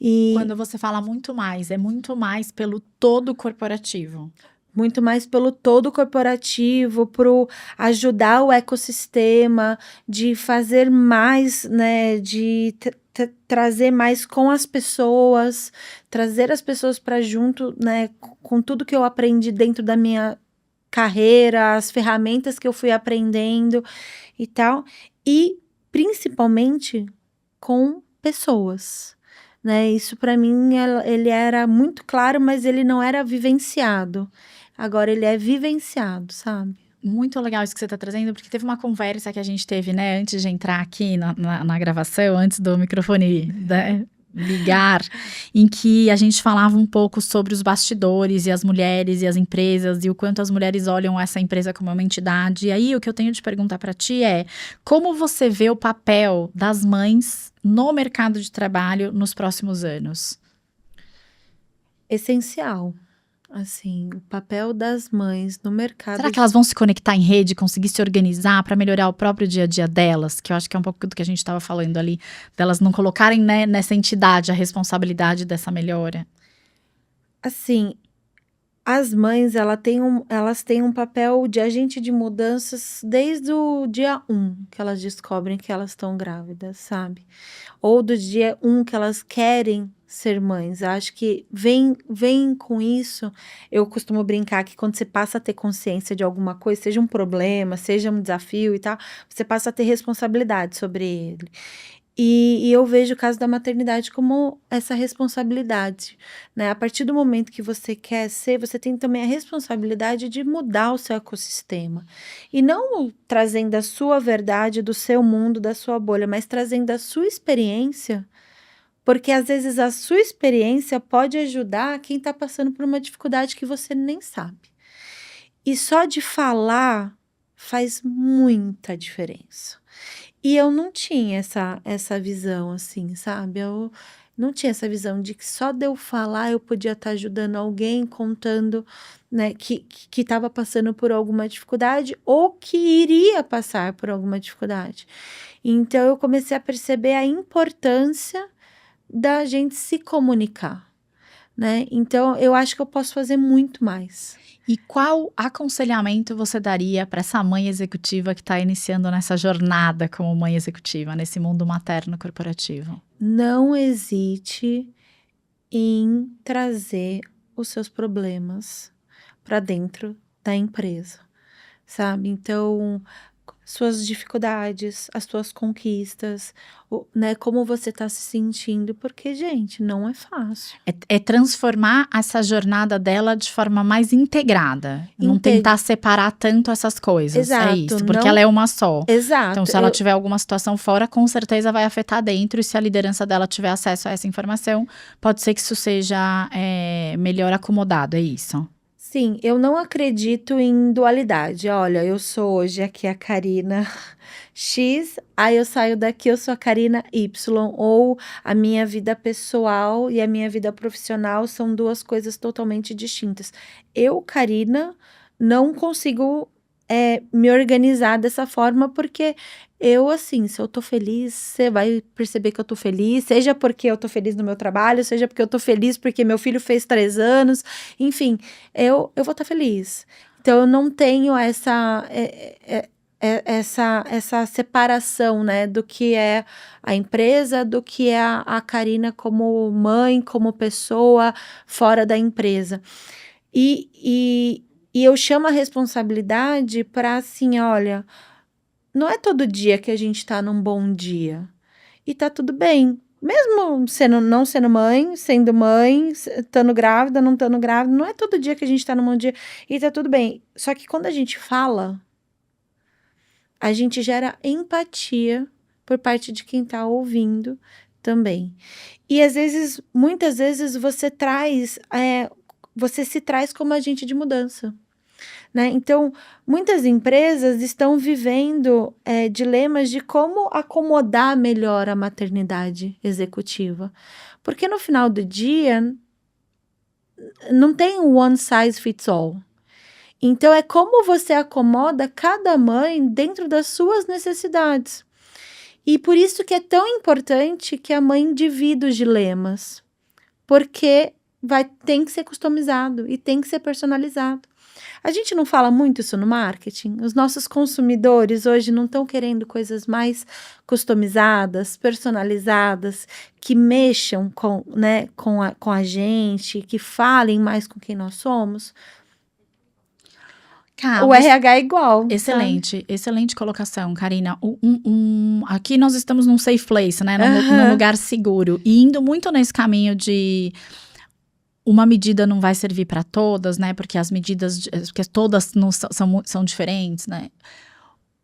E quando você fala muito mais, é muito mais pelo todo corporativo. Muito mais pelo todo corporativo, pro ajudar o ecossistema, de fazer mais, né, de trazer mais com as pessoas, trazer as pessoas para junto, né, com tudo que eu aprendi dentro da minha carreira, as ferramentas que eu fui aprendendo e tal, e principalmente com pessoas, né? Isso para mim ele era muito claro, mas ele não era vivenciado. Agora ele é vivenciado, sabe? Muito legal isso que você está trazendo, porque teve uma conversa que a gente teve, né, antes de entrar aqui na gravação, antes do microfone, né, ligar, em que a gente falava um pouco sobre os bastidores e as mulheres e as empresas e o quanto as mulheres olham essa empresa como uma entidade. E aí o que eu tenho de perguntar para ti é, como você vê o papel das mães no mercado de trabalho nos próximos anos? Essencial. Assim, o papel das mães no mercado. Será que elas vão se conectar em rede, conseguir se organizar para melhorar o próprio dia a dia delas? Que eu acho que é um pouco do que a gente estava falando ali, delas não colocarem, né, nessa entidade a responsabilidade dessa melhora. Assim, as mães, elas têm um papel de agente de mudanças desde o dia 1 que elas descobrem que elas estão grávidas, sabe? Ou do dia 1 que elas querem ser mães. Eu acho que vem com isso. Eu costumo brincar que quando você passa a ter consciência de alguma coisa, seja um problema, seja um desafio e tal, você passa a ter responsabilidade sobre ele. E eu vejo o caso da maternidade como essa responsabilidade, né? A partir do momento que você quer ser, você tem também a responsabilidade de mudar o seu ecossistema. E não trazendo a sua verdade do seu mundo, da sua bolha, mas trazendo a sua experiência, porque às vezes a sua experiência pode ajudar quem está passando por uma dificuldade que você nem sabe. E só de falar faz muita diferença. E eu não tinha essa visão, assim, sabe? Eu não tinha essa visão de que só de eu falar eu podia estar ajudando alguém, contando, né, que estava passando por alguma dificuldade ou que iria passar por alguma dificuldade. Então, eu comecei a perceber a importância da gente se comunicar, né? Então, eu acho que eu posso fazer muito mais. E qual aconselhamento você daria para essa mãe executiva que está iniciando nessa jornada como mãe executiva, nesse mundo materno corporativo? Não hesite em trazer os seus problemas para dentro da empresa, sabe? Então, suas dificuldades, as suas conquistas, né? Como você está se sentindo, porque, gente, não é fácil. É transformar essa jornada dela de forma mais integrada. Não tentar separar tanto essas coisas. Exato, é isso, porque ela é uma só. Exato. Então, se ela tiver alguma situação fora, com certeza vai afetar dentro. E se a liderança dela tiver acesso a essa informação, pode ser que isso seja melhor acomodado, é isso. Sim, eu não acredito em dualidade. Olha, eu sou hoje aqui a Karina X, aí eu saio daqui, eu sou a Karina Y, ou a minha vida pessoal e a minha vida profissional são duas coisas totalmente distintas. Eu, Karina, não consigo me organizar dessa forma, porque eu, assim, se eu tô feliz, você vai perceber que eu tô feliz, seja porque eu tô feliz no meu trabalho, seja porque eu tô feliz porque meu filho fez 3 anos, enfim, eu vou estar feliz. Então, eu não tenho essa separação, né, do que é a empresa, do que é a Karina como mãe, como pessoa fora da empresa. E eu chamo a responsabilidade para, assim, olha, não é todo dia que a gente tá num bom dia. E tá tudo bem. Mesmo não sendo mãe, sendo mãe, estando grávida, não estando grávida, não é todo dia que a gente tá num bom dia. E tá tudo bem. Só que quando a gente fala, a gente gera empatia por parte de quem tá ouvindo também. E às vezes, muitas vezes, você se traz como agente de mudança. Né? Então, muitas empresas estão vivendo dilemas de como acomodar melhor a maternidade executiva. Porque no final do dia, não tem um one size fits all. Então, é como você acomoda cada mãe dentro das suas necessidades. E por isso que é tão importante que a mãe divida os dilemas. Porque tem que ser customizado e tem que ser personalizado. A gente não fala muito isso no marketing? Os nossos consumidores hoje não estão querendo coisas mais customizadas, personalizadas, que mexam com a gente, que falem mais com quem nós somos? O RH é igual. Excelente, excelente colocação, Karina. Aqui nós estamos num safe place, né? Num lugar seguro. E indo muito nesse caminho de uma medida não vai servir para todas, né? Porque as medidas, porque todas não são diferentes, né?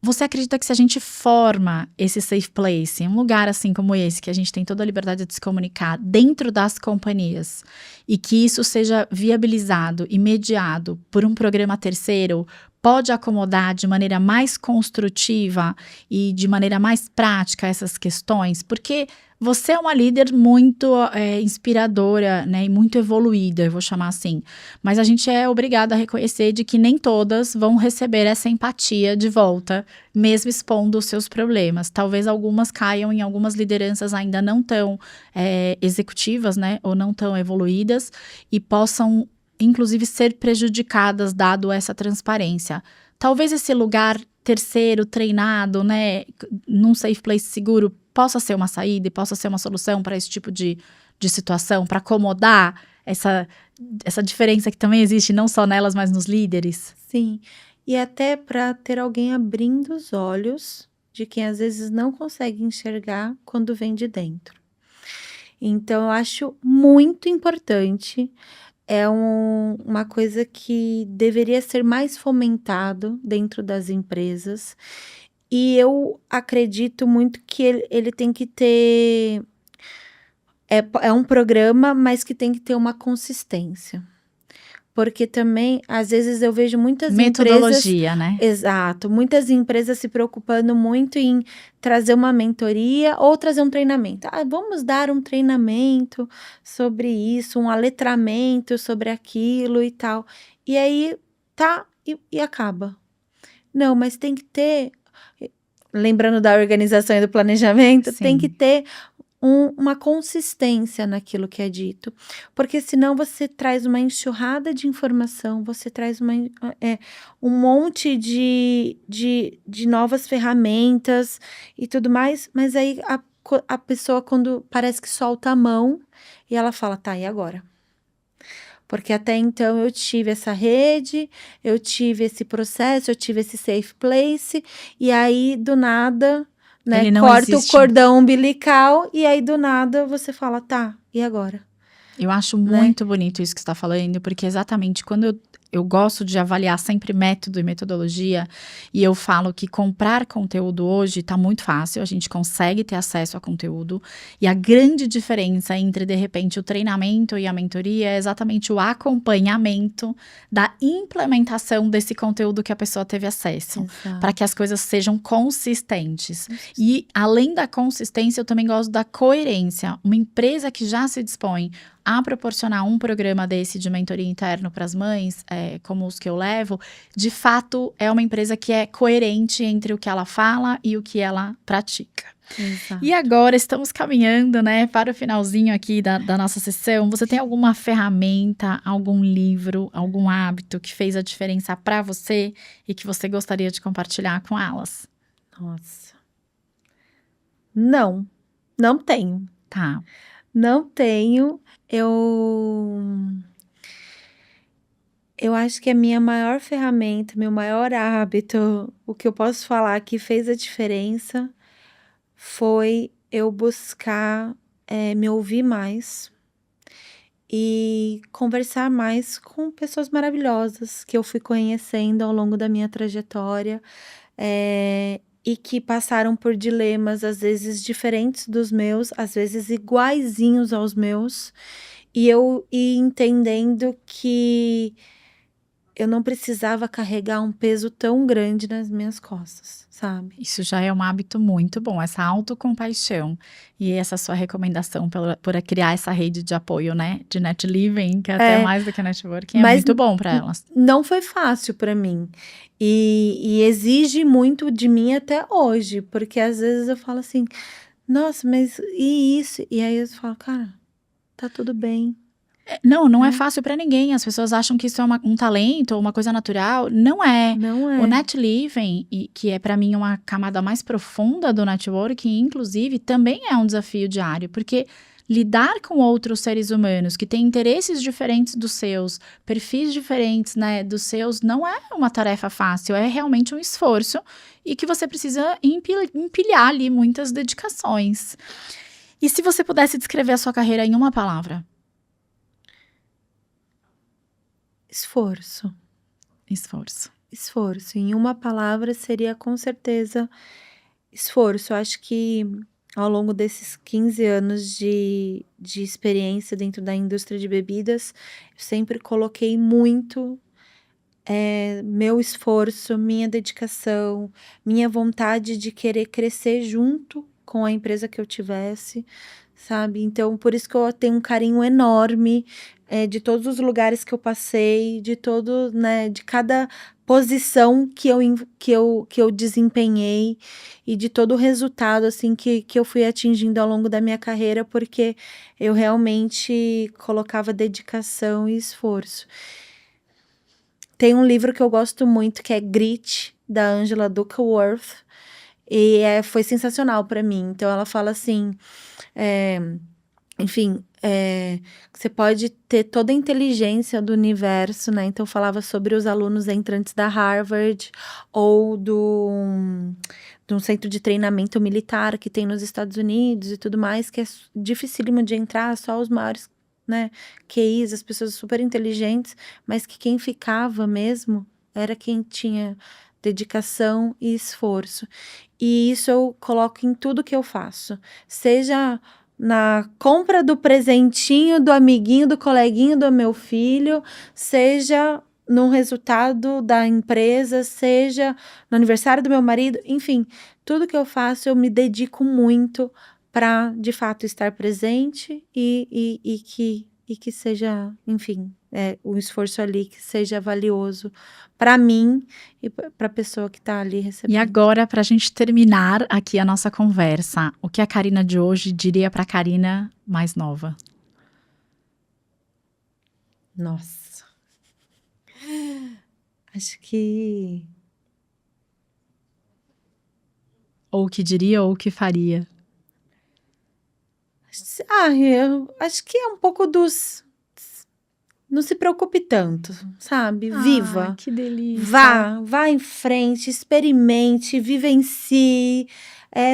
Você acredita que se a gente forma esse safe place, um lugar assim como esse, que a gente tem toda a liberdade de se comunicar dentro das companhias, e que isso seja viabilizado e mediado por um programa terceiro, pode acomodar de maneira mais construtiva e de maneira mais prática essas questões? Porque você é uma líder muito inspiradora, né, e muito evoluída, eu vou chamar assim. Mas a gente é obrigado a reconhecer de que nem todas vão receber essa empatia de volta, mesmo expondo os seus problemas. Talvez algumas caiam em algumas lideranças ainda não tão executivas, né, ou não tão evoluídas, e possam, inclusive, ser prejudicadas dado essa transparência. Talvez esse lugar terceiro, treinado, né, num safe place seguro, possa ser uma saída e possa ser uma solução para esse tipo de situação, para acomodar essa diferença que também existe não só nelas, mas nos líderes. Sim, e até para ter alguém abrindo os olhos de quem às vezes não consegue enxergar quando vem de dentro. Então, eu acho muito importante, uma coisa que deveria ser mais fomentado dentro das empresas, e eu acredito muito que ele tem que ter. É um programa, mas que tem que ter uma consistência. Porque também, às vezes, eu vejo muitas empresas. Metodologia, né? Exato, muitas empresas se preocupando muito em trazer uma mentoria ou trazer um treinamento. Ah, vamos dar um treinamento sobre isso, um aletramento sobre aquilo e tal. E aí tá, e acaba. Não, mas tem que ter, lembrando da organização e do planejamento, tem que Sim. ter uma consistência naquilo que é dito, porque senão você traz uma enxurrada de informação, você traz um monte de novas ferramentas e tudo mais, mas aí a pessoa, quando parece que solta a mão, e ela fala, tá, e agora? Porque até então eu tive essa rede, eu tive esse processo, eu tive esse safe place, e aí do nada, né, Ele não corta o existe. cordão umbilical, e aí do nada você fala, tá, e agora? Eu acho Né? muito bonito isso que você está falando, porque exatamente quando eu gosto de avaliar sempre método e metodologia, e eu falo que comprar conteúdo hoje está muito fácil, a gente consegue ter acesso a conteúdo, e a grande diferença entre, de repente, o treinamento e a mentoria é exatamente o acompanhamento da implementação desse conteúdo que a pessoa teve acesso, para que as coisas sejam consistentes. E, além da consistência, eu também gosto da coerência. Uma empresa que já se dispõe a proporcionar um programa desse de mentoria interno para as mães, como os que eu levo, de fato é uma empresa que é coerente entre o que ela fala e o que ela pratica. Exato. E agora estamos caminhando, né, para o finalzinho aqui da nossa sessão. Você tem alguma ferramenta, algum livro, algum hábito que fez a diferença para você e que você gostaria de compartilhar com elas? Nossa. Não tenho. Tá. Não tenho. Eu acho que a minha maior ferramenta, meu maior hábito, o que eu posso falar que fez a diferença foi eu buscar me ouvir mais e conversar mais com pessoas maravilhosas que eu fui conhecendo ao longo da minha trajetória, e que passaram por dilemas, às vezes diferentes dos meus, às vezes iguaizinhos aos meus, e eu ia entendendo que eu não precisava carregar um peso tão grande nas minhas costas, sabe? Isso já é um hábito muito bom, essa autocompaixão e essa sua recomendação por criar essa rede de apoio, né, de net living, que é até mais do que networking, é muito bom para elas. Não foi fácil para mim e exige muito de mim até hoje, porque às vezes eu falo assim, nossa, mas e isso? E aí eu falo, cara, tá tudo bem. Não é fácil para ninguém. As pessoas acham que isso é um talento ou uma coisa natural. Não é. Não é. O net living, que é para mim uma camada mais profunda do networking, inclusive, também é um desafio diário, porque lidar com outros seres humanos que têm interesses diferentes dos seus, perfis diferentes, né, dos seus, não é uma tarefa fácil, é realmente um esforço e que você precisa empilhar ali muitas dedicações. E se você pudesse descrever a sua carreira em uma palavra? Esforço. Esforço. Em uma palavra seria com certeza esforço. Eu acho que ao longo desses 15 anos de experiência dentro da indústria de bebidas, eu sempre coloquei muito meu esforço, minha dedicação, minha vontade de querer crescer junto com a empresa que eu tivesse, sabe? Então, por isso que eu tenho um carinho enorme de todos os lugares que eu passei, de todo, né, de cada posição que eu desempenhei e de todo o resultado, assim, que eu fui atingindo ao longo da minha carreira, porque eu realmente colocava dedicação e esforço. Tem um livro que eu gosto muito, que é Grit, da Angela Duckworth, e foi sensacional para mim. Então, ela fala assim, enfim, você pode ter toda a inteligência do universo, né? Então, falava sobre os alunos entrantes da Harvard ou de um centro de treinamento militar que tem nos Estados Unidos e tudo mais, que é dificílimo de entrar, só os maiores, né, QIs, as pessoas super inteligentes, mas que quem ficava mesmo era quem tinha dedicação e esforço. E isso eu coloco em tudo que eu faço, seja na compra do presentinho do amiguinho, do coleguinho do meu filho, seja no resultado da empresa, seja no aniversário do meu marido, enfim, tudo que eu faço eu me dedico muito para, de fato, estar presente e que seja, enfim, o esforço ali que seja valioso para mim e para a pessoa que está ali recebendo. E agora, para a gente terminar aqui a nossa conversa, o que a Karina de hoje diria para a Karina mais nova? Nossa. Acho que... Ou o que diria ou o que faria? Eu acho que é um pouco dos... Não se preocupe tanto, sabe? Viva. Que delícia. Vá em frente, experimente, vivencie.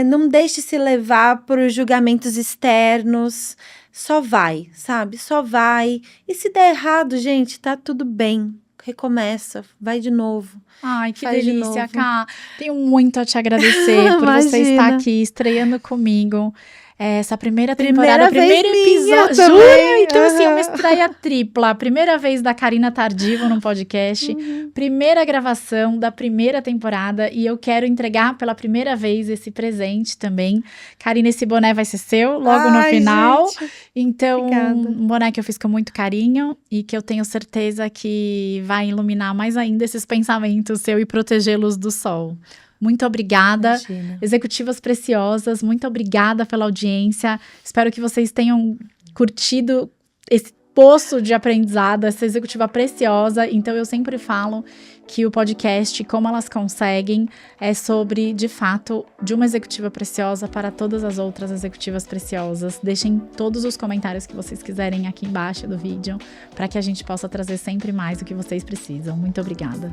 Não deixe se levar por julgamentos externos. Só vai, sabe? Só vai. E se der errado, gente, tá tudo bem. Recomeça, vai de novo. Ai, que Faz delícia, Ká. Tenho muito a te agradecer por você estar aqui estreando comigo. Essa primeira temporada, primeiro episódio. Jura? Então, assim, é uma estreia tripla. Primeira vez da Karina Tardivo no podcast. Primeira gravação da primeira temporada. E eu quero entregar pela primeira vez esse presente também. Karina, esse boné vai ser seu logo no final. Gente, então, obrigada. Um boné que eu fiz com muito carinho. E que eu tenho certeza que vai iluminar mais ainda esses pensamentos seu e protegê-los do sol. Muito obrigada. Imagina. Executivas preciosas, muito obrigada pela audiência. Espero que vocês tenham curtido esse poço de aprendizado, essa executiva preciosa. Então, eu sempre falo que o podcast, Como Elas Conseguem, é sobre, de fato, de uma executiva preciosa para todas as outras executivas preciosas. Deixem todos os comentários que vocês quiserem aqui embaixo do vídeo, para que a gente possa trazer sempre mais o que vocês precisam. Muito obrigada.